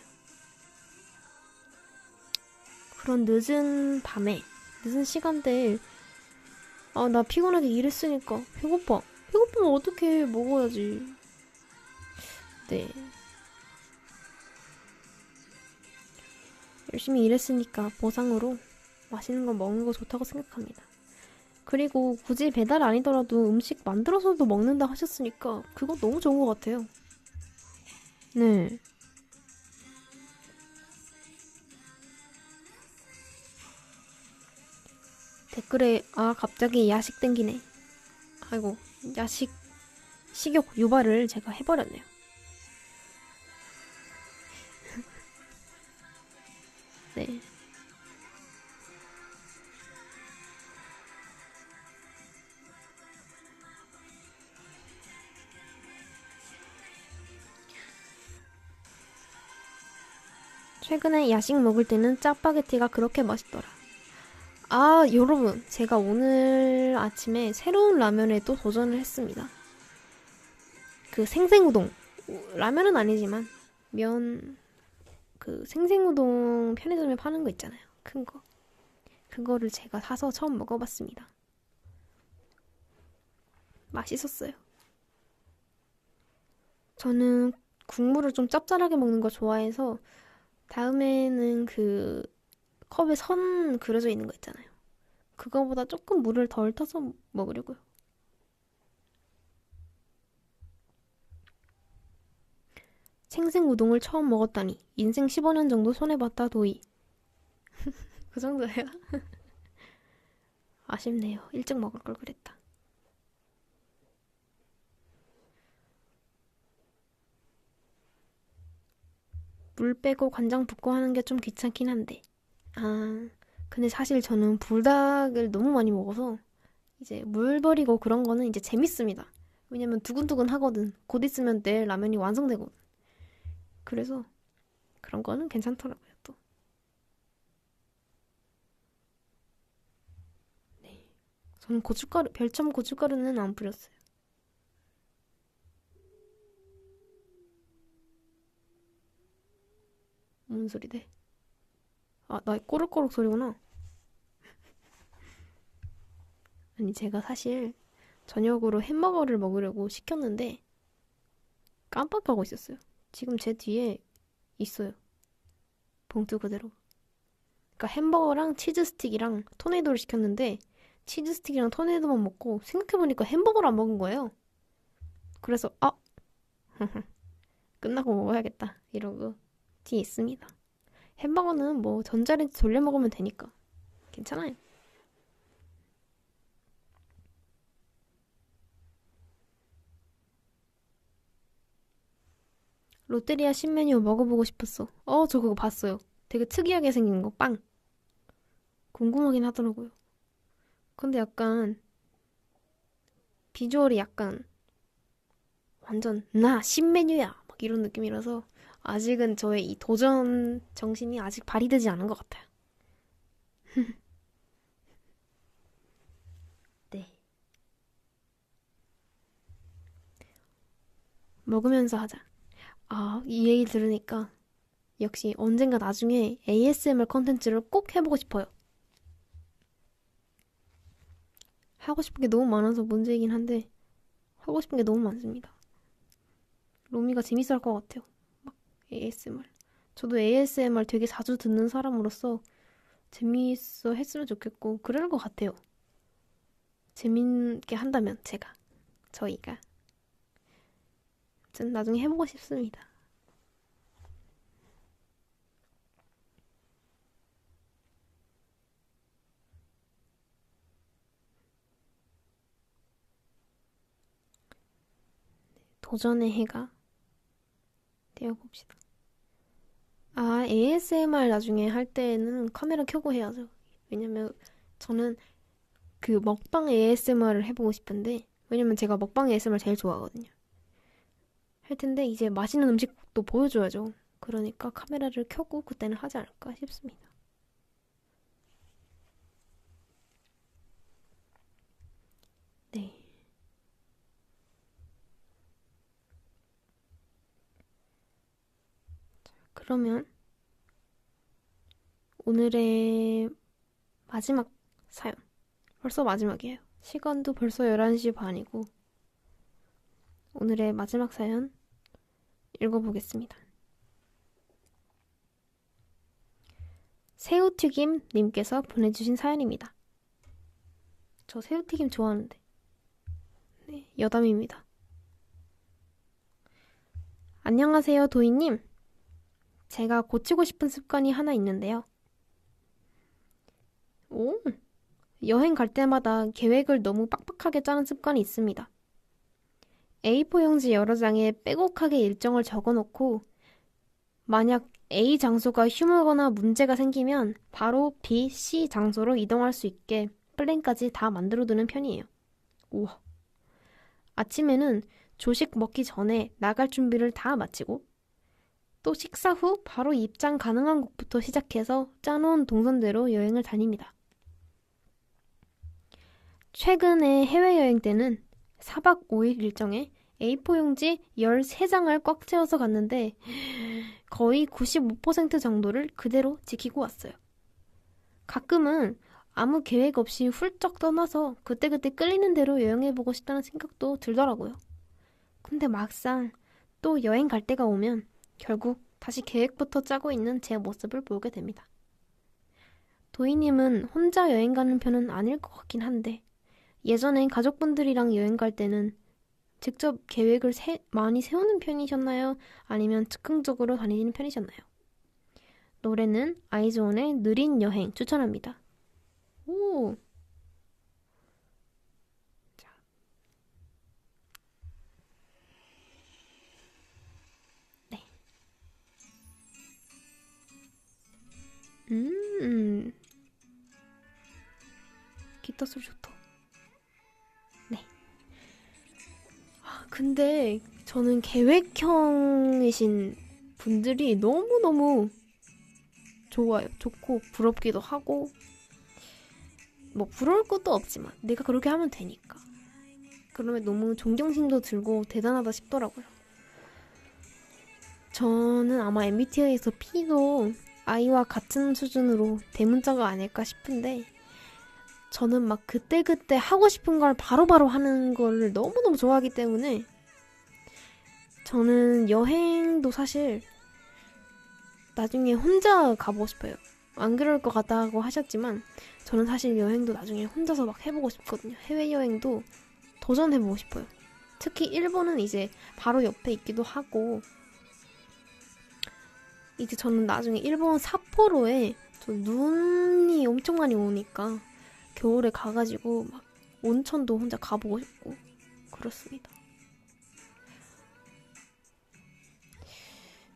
그런 늦은 밤에, 늦은 시간대에 나 피곤하게 일했으니까 배고파. 배고프면 어떻게 먹어야지. 네. 열심히 일했으니까 보상으로 맛있는 거 먹는 거 좋다고 생각합니다. 그리고 굳이 배달 아니더라도 음식 만들어서도 먹는다 하셨으니까 그거 너무 좋은 것 같아요. 네. 댓글에 갑자기 야식 땡기네. 아이고, 야식 식욕 유발을 제가 해버렸네요. 네. 최근에 야식 먹을 때는 짜파게티가 그렇게 맛있더라. 여러분, 제가 오늘 아침에 새로운 라면에 또 도전을 했습니다. 그 생생우동. 라면은 아니지만, 생생우동 편의점에 파는 거 있잖아요. 큰 거. 그거를 제가 사서 처음 먹어봤습니다. 맛있었어요. 저는 국물을 좀 짭짤하게 먹는 거 좋아해서, 다음에는 그 컵에 선 그려져 있는 거 있잖아요. 그거보다 조금 물을 덜 타서 먹으려고요. 생생 우동을 처음 먹었다니 인생 15년 정도 손해봤다 도이. 그 정도예요? 아쉽네요. 일찍 먹을 걸 그랬다. 물 빼고 간장 붓고 하는 게 좀 귀찮긴 한데. 근데 사실 저는 불닭을 너무 많이 먹어서 이제 물 버리고 그런 거는 이제 재밌습니다. 왜냐면 두근두근 하거든. 곧 있으면 내일 라면이 완성되거든. 그래서 그런 거는 괜찮더라고요, 또. 네. 저는 고춧가루, 별점 고춧가루는 안 뿌렸어요. 뭔 소리대? 나 꼬르꼬르 소리구나. 아니, 제가 사실 저녁으로 햄버거를 먹으려고 시켰는데 깜빡하고 있었어요. 지금 제 뒤에 있어요. 봉투 그대로. 그러니까 햄버거랑 치즈 스틱이랑 토네이도를 시켰는데 치즈 스틱이랑 토네이도만 먹고 생각해보니까 햄버거를 안 먹은 거예요. 그래서 끝나고 먹어야겠다 이러고 뒤에 있습니다. 햄버거는 뭐 전자레인지 돌려 먹으면 되니까 괜찮아요. 롯데리아 신메뉴 먹어보고 싶었어. 저 그거 봤어요. 되게 특이하게 생긴 거, 빵. 궁금하긴 하더라고요. 근데 약간 비주얼이 약간 완전 나 신메뉴야 막 이런 느낌이라서 아직은 저의 이 도전 정신이 아직 발휘되지 않은 것 같아요. 네. 먹으면서 하자. 이 얘기 들으니까 역시 언젠가 나중에 ASMR 컨텐츠를 꼭 해보고 싶어요. 하고 싶은 게 너무 많아서 문제이긴 한데 하고 싶은 게 너무 많습니다. 로미가 재밌어 할 것 같아요. 막 ASMR. 저도 ASMR 되게 자주 듣는 사람으로서 재미있어 했으면 좋겠고 그럴 것 같아요. 재밌게 한다면 저희가 전 나중에 해보고 싶습니다. 도전의 해가 되어봅시다. ASMR 나중에 할 때는 카메라 켜고 해야죠. 왜냐면 저는 그 먹방 ASMR을 해보고 싶은데 왜냐면 제가 먹방 ASMR 제일 좋아하거든요. 할 텐데 이제 맛있는 음식도 보여줘야죠. 그러니까 카메라를 켜고 그때는 하지 않을까 싶습니다. 네. 그러면 오늘의 마지막 사연. 벌써 마지막이에요. 시간도 벌써 11시 반이고 오늘의 마지막 사연 읽어보겠습니다. 새우튀김님께서 보내주신 사연입니다. 저 새우튀김 좋아하는데. 네, 여담입니다. 안녕하세요, 도희님. 제가 고치고 싶은 습관이 하나 있는데요. 오, 여행 갈 때마다 계획을 너무 빡빡하게 짜는 습관이 있습니다. A4 용지 여러 장에 빼곡하게 일정을 적어놓고 만약 A 장소가 휴무거나 문제가 생기면 바로 B, C 장소로 이동할 수 있게 플랜까지 다 만들어두는 편이에요. 우와. 아침에는 조식 먹기 전에 나갈 준비를 다 마치고 또 식사 후 바로 입장 가능한 곳부터 시작해서 짜놓은 동선대로 여행을 다닙니다. 최근에 해외여행 때는 4박 5일 일정에 A4 용지 13장을 꽉 채워서 갔는데 거의 95% 정도를 그대로 지키고 왔어요. 가끔은 아무 계획 없이 훌쩍 떠나서 그때그때 끌리는 대로 여행해보고 싶다는 생각도 들더라고요. 근데 막상 또 여행 갈 때가 오면 결국 다시 계획부터 짜고 있는 제 모습을 보게 됩니다. 도희님은 혼자 여행 가는 편은 아닐 것 같긴 한데 예전엔 가족분들이랑 여행 갈 때는 직접 계획을 많이 세우는 편이셨나요? 아니면 즉흥적으로 다니시는 편이셨나요? 노래는 아이즈원의 느린 여행 추천합니다. 오, 자, 네. 음, 기타 소리 좋다. 네. 근데 저는 계획형이신 분들이 너무너무 좋아요. 좋고 부럽기도 하고 뭐 부러울 것도 없지만 내가 그렇게 하면 되니까. 그러면 너무 존경심도 들고 대단하다 싶더라고요. 저는 아마 MBTI에서 P도 I와 같은 수준으로 대문자가 아닐까 싶은데 저는 막 그때그때 하고 싶은 걸 바로바로 하는 거를 너무너무 좋아하기 때문에 저는 여행도 사실 나중에 혼자 가보고 싶어요. 안 그럴 것 같다고 하셨지만 저는 사실 여행도 나중에 혼자서 막 해보고 싶거든요. 해외여행도 도전해보고 싶어요. 특히 일본은 이제 바로 옆에 있기도 하고 이제 저는 나중에 일본 삿포로에 저 눈이 엄청 많이 오니까 겨울에 가가지고 막 온천도 혼자 가보고 싶고 그렇습니다.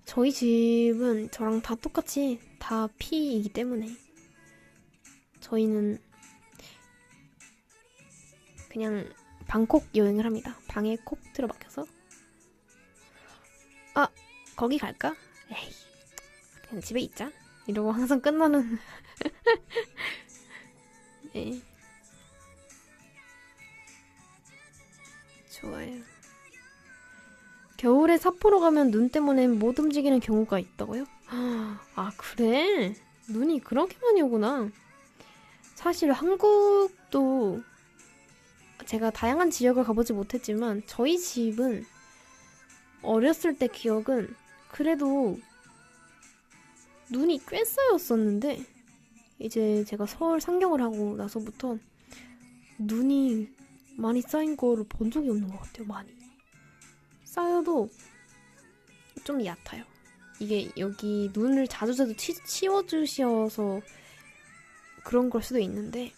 저희 집은 저랑 다 똑같이 다 P이기 때문에 저희는 그냥 방콕 여행을 합니다. 방에 콕 틀어박혀서 아 거기 갈까? 에이 그냥 집에 있자 이러고 항상 끝나는 네 좋아요. 겨울에 삿포로 가면 눈 때문에 못 움직이는 경우가 있다고요? 아 그래? 눈이 그렇게 많이 오구나. 사실 한국도 제가 다양한 지역을 가보지 못했지만 저희 집은 어렸을 때 기억은 그래도 눈이 꽤 쌓였었는데 이제 제가 서울 상경을 하고 나서부터 눈이 많이 쌓인 거를 본 적이 없는 것 같아요. 많이 쌓여도 좀 얕아요. 이게 여기 눈을 자주자주 치워주셔서 그런 걸 수도 있는데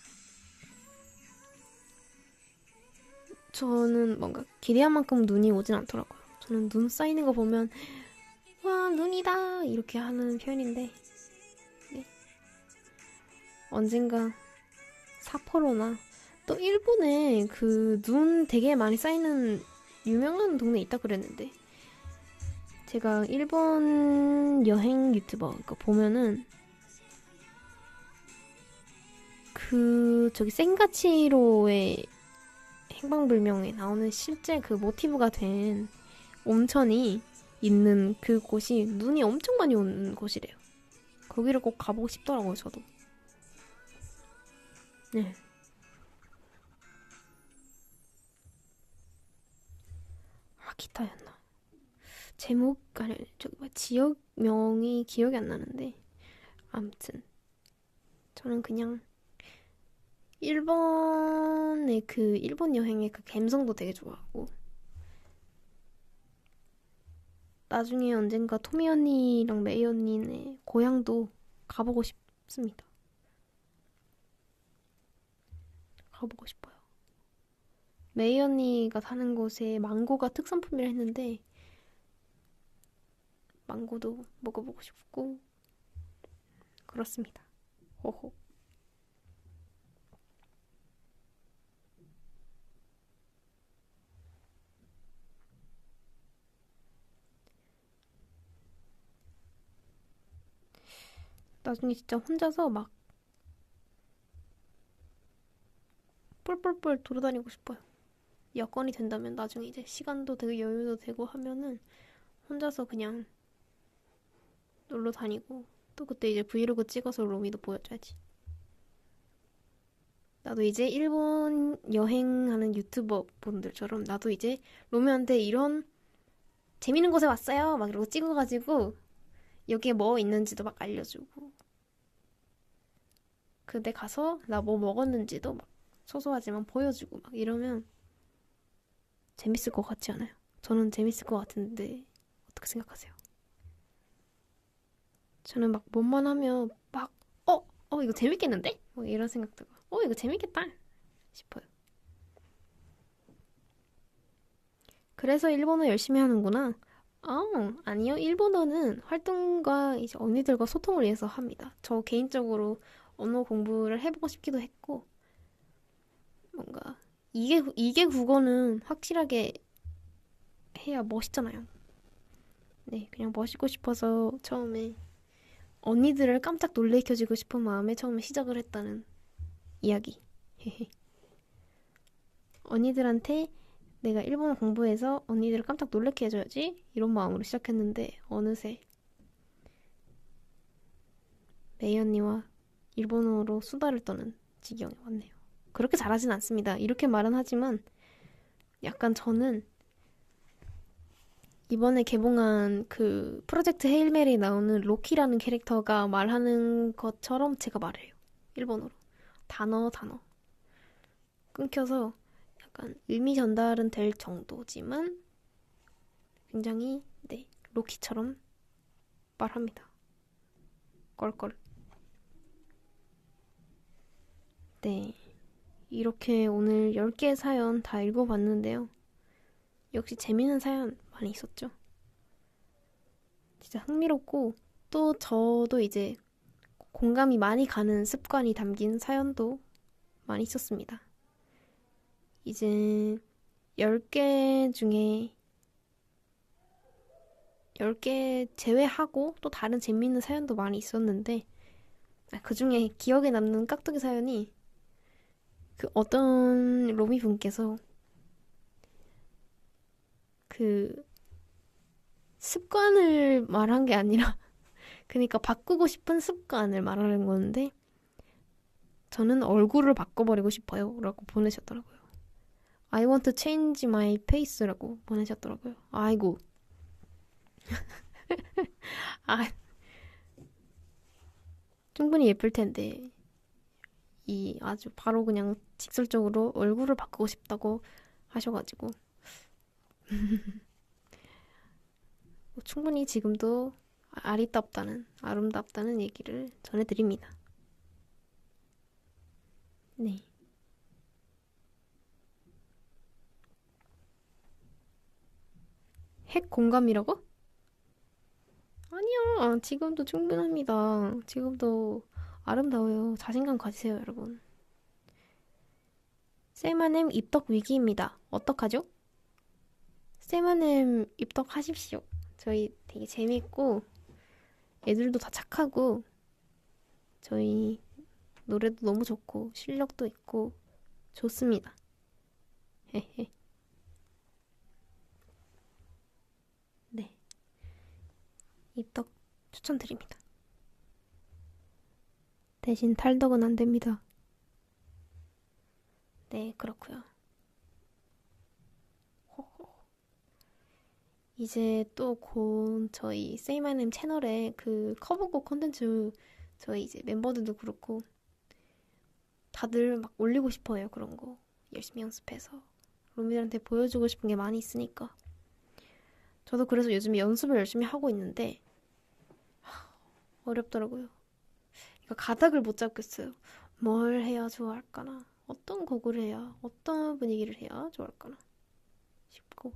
저는 뭔가 기대한 만큼 눈이 오진 않더라고요. 저는 눈 쌓이는 거 보면 와 눈이다 이렇게 하는 편인데 네. 언젠가 삿포로나 또 일본에 그 눈 되게 많이 쌓이는 유명한 동네 있다 그랬는데 제가 일본 여행 유튜버 그거 보면은 그 저기 센가치로의 행방불명에 나오는 실제 그 모티브가 된 온천이 있는 그 곳이 눈이 엄청 많이 오는 곳이래요. 거기를 꼭 가보고 싶더라고요, 저도. 네. 아키타였나? 제목, 아니, 저기 뭐 지역명이 기억이 안 나는데. 아무튼. 저는 그냥 일본의 그 일본 여행의 그 감성도 되게 좋아하고 나중에 언젠가 토미 언니랑 메이 언니네 고향도 가보고 싶습니다. 가보고 싶어요. 메이 언니가 사는 곳에 망고가 특산품이라 했는데 망고도 먹어보고 싶고 그렇습니다. 호호. 나중에 진짜 혼자서 막 뿔뿔뿔 돌아다니고 싶어요. 여건이 된다면 나중에 이제 시간도 되고 여유도 되고 하면은 혼자서 그냥 놀러 다니고 또 그때 이제 브이로그 찍어서 로미도 보여줘야지. 나도 이제 일본 여행하는 유튜버 분들처럼 나도 이제 로미한테 이런 재밌는 곳에 왔어요 막 이러고 찍어가지고 여기에 뭐 있는지도 막 알려주고 그때 가서 나 뭐 먹었는지도 막 소소하지만 보여주고 막 이러면 재밌을 것 같지 않아요? 저는 재밌을 것 같은데 어떻게 생각하세요? 저는 막 뭔만 하면 막 이거 재밌겠는데? 뭐 이런 생각 들고 이거 재밌겠다 싶어요. 그래서 일본어 열심히 하는구나. 아니요. 일본어는 활동과 이제 언니들과 소통을 위해서 합니다. 저 개인적으로 언어 공부를 해보고 싶기도 했고, 뭔가, 이게 국어는 확실하게 해야 멋있잖아요. 네, 그냥 멋있고 싶어서 처음에 언니들을 깜짝 놀래켜주고 싶은 마음에 처음에 시작을 했다는 이야기. 언니들한테 내가 일본어 공부해서 언니들을 깜짝 놀래켜 해줘야지 이런 마음으로 시작했는데 어느새 메이 언니와 일본어로 수다를 떠는 지경에 왔네요. 그렇게 잘하진 않습니다. 이렇게 말은 하지만 약간 저는 이번에 개봉한 그 프로젝트 헤일 메리에 나오는 로키라는 캐릭터가 말하는 것처럼 제가 말해요. 일본어로. 단어. 끊겨서 약간 의미 전달은 될 정도지만 굉장히 네 로키처럼 말합니다. 껄껄. 네. 이렇게 오늘 10개의 사연 다 읽어봤는데요. 역시 재밌는 사연 많이 있었죠. 진짜 흥미롭고 또 저도 이제 공감이 많이 가는 습관이 담긴 사연도 많이 있었습니다. 이제 10개 중에 10개 제외하고 또 다른 재미있는 사연도 많이 있었는데 그 중에 기억에 남는 깍두기 사연이 그 어떤 로미 분께서 그 습관을 말한 게 아니라 그러니까 바꾸고 싶은 습관을 말하는 건데 저는 얼굴을 바꿔버리고 싶어요 라고 보내셨더라고요. I want to change my face라고 보내셨더라고요. 아이고. 아, 충분히 예쁠 텐데 이 아주 바로 그냥 직설적으로 얼굴을 바꾸고 싶다고 하셔가지고 충분히 지금도 아름답다는 얘기를 전해드립니다. 네. 핵 공감이라고? 아니요. 지금도 충분합니다. 지금도 아름다워요. 자신감 가지세요, 여러분. 세마넴 입덕 위기입니다. 어떡하죠? 세마넴 입덕하십시오. 저희 되게 재밌고 애들도 다 착하고 저희 노래도 너무 좋고 실력도 있고 좋습니다. 헤헤. 네. 입덕 추천드립니다. 대신 탈덕은 안 됩니다. 네, 그렇고요. 이제 또 곧 저희 세이마님 채널에 그 커버곡 콘텐츠 저희 이제 멤버들도 그렇고 다들 막 올리고 싶어 해요, 그런 거. 열심히 연습해서. 룸메들한테 보여주고 싶은 게 많이 있으니까. 저도 그래서 요즘 연습을 열심히 하고 있는데, 어렵더라고요. 그러니까 가닥을 못 잡겠어요. 뭘 해야 좋아할까나? 어떤 곡을 해야, 어떤 분위기를 해야 좋아할까나? 싶고,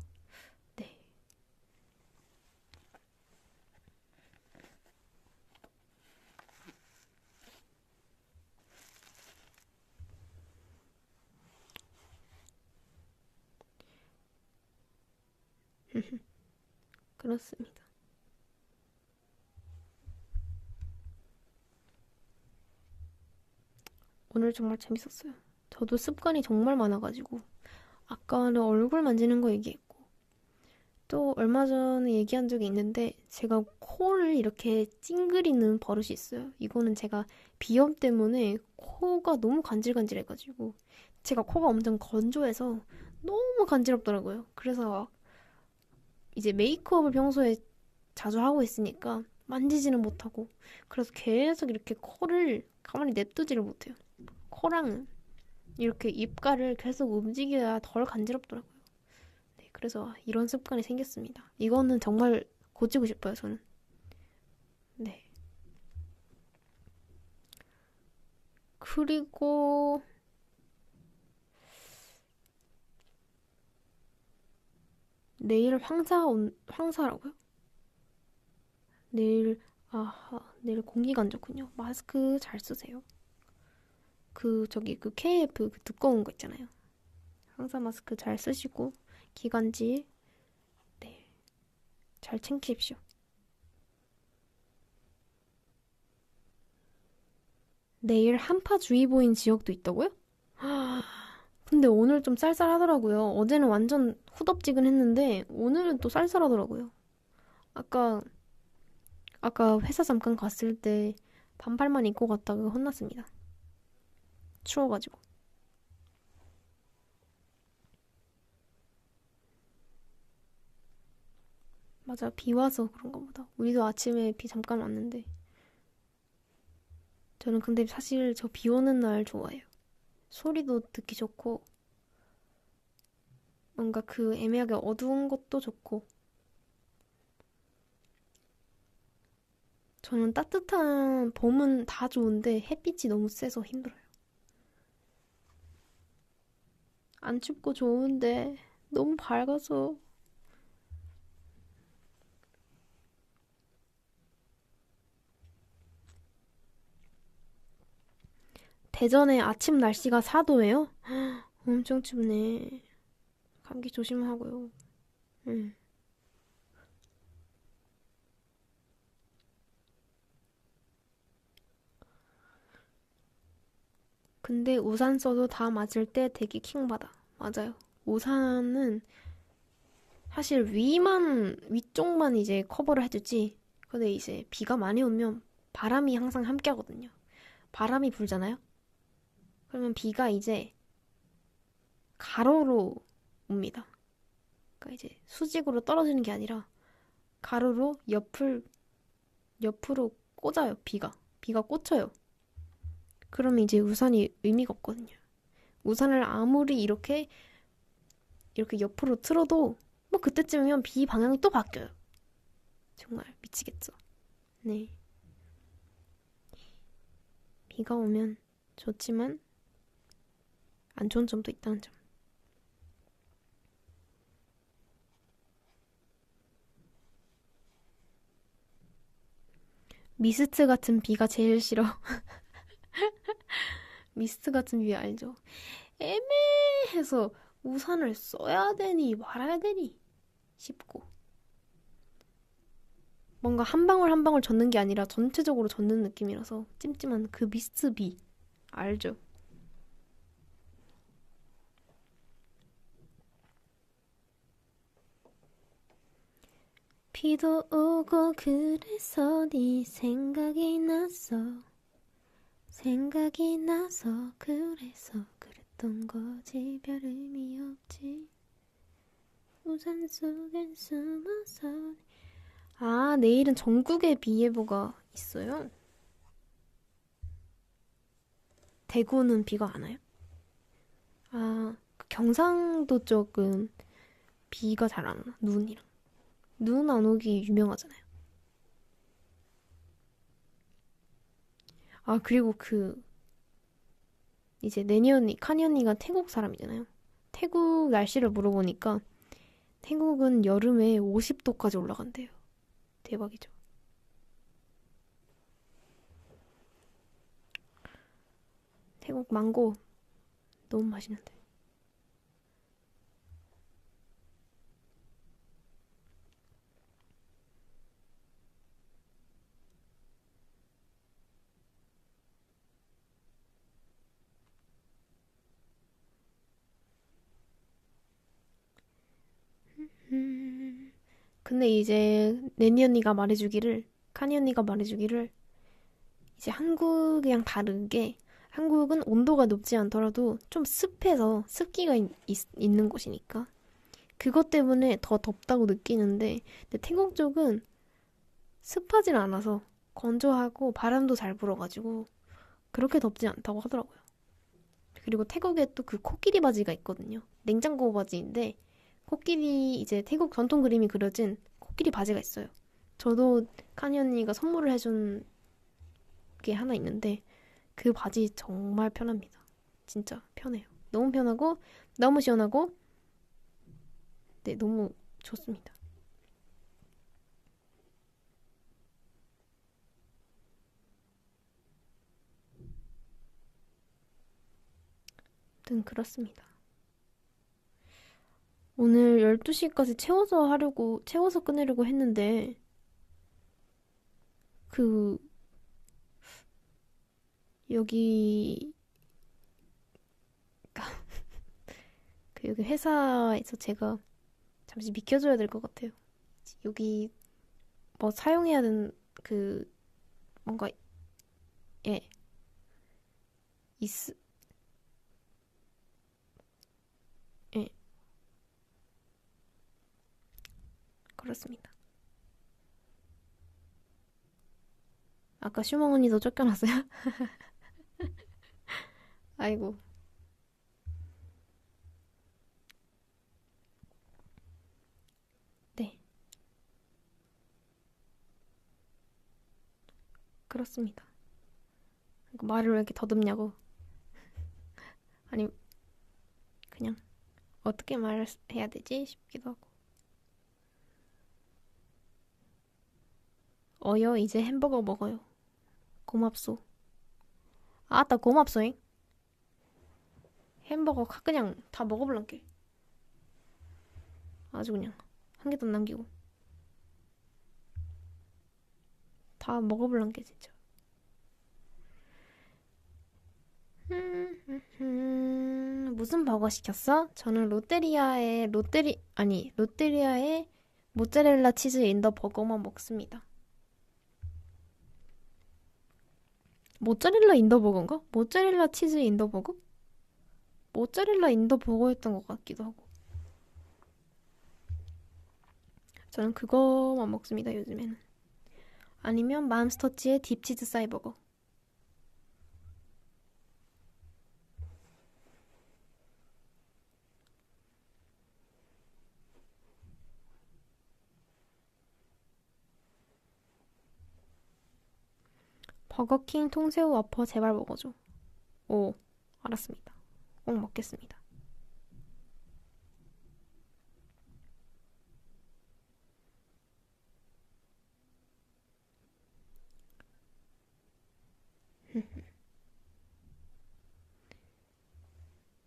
네. 그렇습니다. 오늘 정말 재밌었어요. 저도 습관이 정말 많아가지고, 아까는 얼굴 만지는 거 얘기했고, 또 얼마 전에 얘기한 적이 있는데 제가 코를 이렇게 찡그리는 버릇이 있어요. 이거는 제가 비염 때문에 코가 너무 간질간질해가지고 제가 코가 엄청 건조해서 너무 간지럽더라고요. 그래서 이제 메이크업을 평소에 자주 하고 있으니까 만지지는 못하고 그래서 계속 이렇게 코를 가만히 냅두지를 못해요. 코랑 이렇게 입가를 계속 움직여야 덜 간지럽더라고요. 네, 그래서 이런 습관이 생겼습니다. 이거는 정말 고치고 싶어요, 저는. 네. 그리고 내일 황사라고요? 내일 내일 공기가 안 좋군요. 마스크 잘 쓰세요. 그 KF 그 두꺼운 거 있잖아요. 황사 마스크 잘 쓰시고 기관지 네, 잘 챙기십시오. 내일 한파주의보인 지역도 있다고요? 근데 오늘 좀 쌀쌀하더라고요. 어제는 완전 후덥지근했는데 오늘은 또 쌀쌀하더라고요. 아까 아까 회사 잠깐 갔을 때 반팔만 입고 갔다가 혼났습니다. 추워가지고. 맞아, 비 와서 그런가 보다. 우리도 아침에 비 잠깐 왔는데. 저는 근데 사실 저 비 오는 날 좋아해요. 소리도 듣기 좋고, 뭔가 그 애매하게 어두운 것도 좋고. 저는 따뜻한 봄은 다 좋은데 햇빛이 너무 세서 힘들어요. 안 춥고 좋은데 너무 밝아서. 대전에 아침 날씨가 4도예요? 엄청 춥네. 감기 조심하고요. 응. 근데 우산 써도 다 맞을 때 되게 킹받아. 맞아요. 우산은 사실 위쪽만 이제 커버를 해주지. 근데 이제 비가 많이 오면 바람이 항상 함께 하거든요. 바람이 불잖아요? 그러면 비가 이제 가로로 옵니다. 그러니까 이제 수직으로 떨어지는 게 아니라 가로로 옆으로 꽂아요, 비가. 비가 꽂혀요. 그러면 이제 우산이 의미가 없거든요. 우산을 아무리 이렇게 옆으로 틀어도 뭐 그때쯤이면 비 방향이 또 바뀌어요. 정말 미치겠죠. 네. 비가 오면 좋지만 안 좋은 점도 있다는 점. 미스트 같은 비가 제일 싫어. 미스트 같은 비 알죠? 애매해서 우산을 써야 되니 말아야 되니 싶고 뭔가 한 방울 한 방울 젖는 게 아니라 전체적으로 젖는 느낌이라서 찜찜한 그 미스트 비 알죠? 비도 오고 그래서 네 생각이 나서 그래서 그랬던 거지 별 의미 없지 우산 속엔 숨어서 아 내일은 전국에 비 예보가 있어요? 대구는 비가 안 와요? 아, 그 경상도 쪽은 비가 잘 안 와. 눈이랑. 눈 안 오기 유명하잖아요. 아, 그리고 이제 내니 언니, 카니 언니가 태국 사람이잖아요. 태국 날씨를 물어보니까 태국은 여름에 50도까지 올라간대요. 대박이죠. 태국 망고 너무 맛있는데. 근데 이제 내니 언니가 말해주기를, 카니 언니가 말해주기를 이제 한국이랑 다르게 한국은 온도가 높지 않더라도 좀 습해서 습기가 있는 곳이니까 그것 때문에 더 덥다고 느끼는데 근데 태국 쪽은 습하진 않아서 건조하고 바람도 잘 불어가지고 그렇게 덥지 않다고 하더라고요. 그리고 태국에 또 그 코끼리 바지가 있거든요. 냉장고 바지인데 코끼리 이제 태국 전통 그림이 그려진 코끼리 바지가 있어요. 저도 카니 언니가 선물을 해준 게 하나 있는데 그 바지 정말 편합니다. 진짜 편해요. 너무 편하고 너무 시원하고 네, 너무 좋습니다. 아무튼 그렇습니다. 오늘 12시까지 채워서 끝내려고 했는데 그 여기 여기 회사에서 제가 잠시 비켜줘야 될 것 같아요. 여기 뭐 사용해야 되는 그 뭔가 예 있, 예 그렇습니다. 아까 슈멍 언니도 쫓겨났어요? 아이고 네 그렇습니다. 말을 왜 이렇게 더듬냐고 아니 그냥 어떻게 말을 해야 되지 싶기도 하고 어여 이제 햄버거 먹어요. 고맙소. 아따 고맙소잉. 햄버거 그냥 다 먹어볼란게. 아주 그냥 한 개도 안 남기고 다 먹어볼란게 진짜. 무슨 버거 시켰어? 저는 롯데리아의 모짜렐라 치즈 인더 버거만 먹습니다. 모짜렐라 인더 버거인가? 모짜렐라 치즈 인더 버거? 모짜렐라 인더 버거였던 것 같기도 하고. 저는 그거만 먹습니다, 요즘에는. 아니면 맘스터치의 딥치즈 사이버거. 버거킹 통새우 와퍼 제발 먹어줘. 오, 알았습니다. 꼭 먹겠습니다.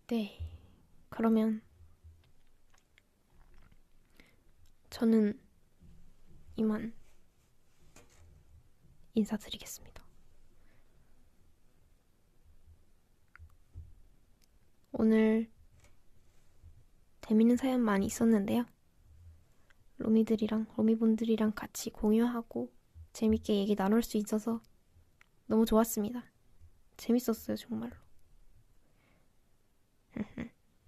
네. 그러면 저는 이만 인사드리겠습니다. 오늘 재밌는 사연 많이 있었는데요. 로미분들이랑 같이 공유하고 재밌게 얘기 나눌 수 있어서 너무 좋았습니다. 재밌었어요, 정말로.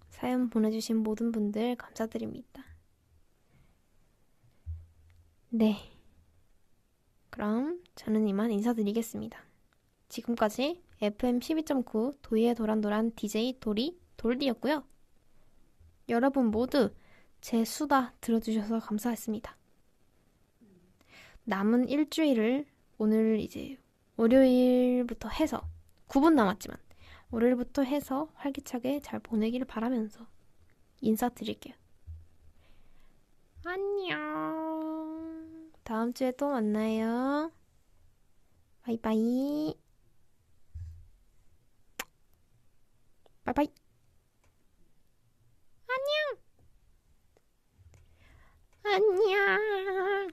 사연 보내주신 모든 분들 감사드립니다. 네. 그럼 저는 이만 인사드리겠습니다. 지금까지 FM 12.9 도희의 도란도란 DJ 도리 돌디였고요. 여러분 모두 제 수다 들어주셔서 감사했습니다. 남은 일주일을 오늘 이제 월요일부터 해서 9분 남았지만 월요일부터 해서 활기차게 잘 보내기를 바라면서 인사드릴게요. 안녕. 다음 주에 또 만나요. 바이바이. 바이바이. 안녕. 안녕.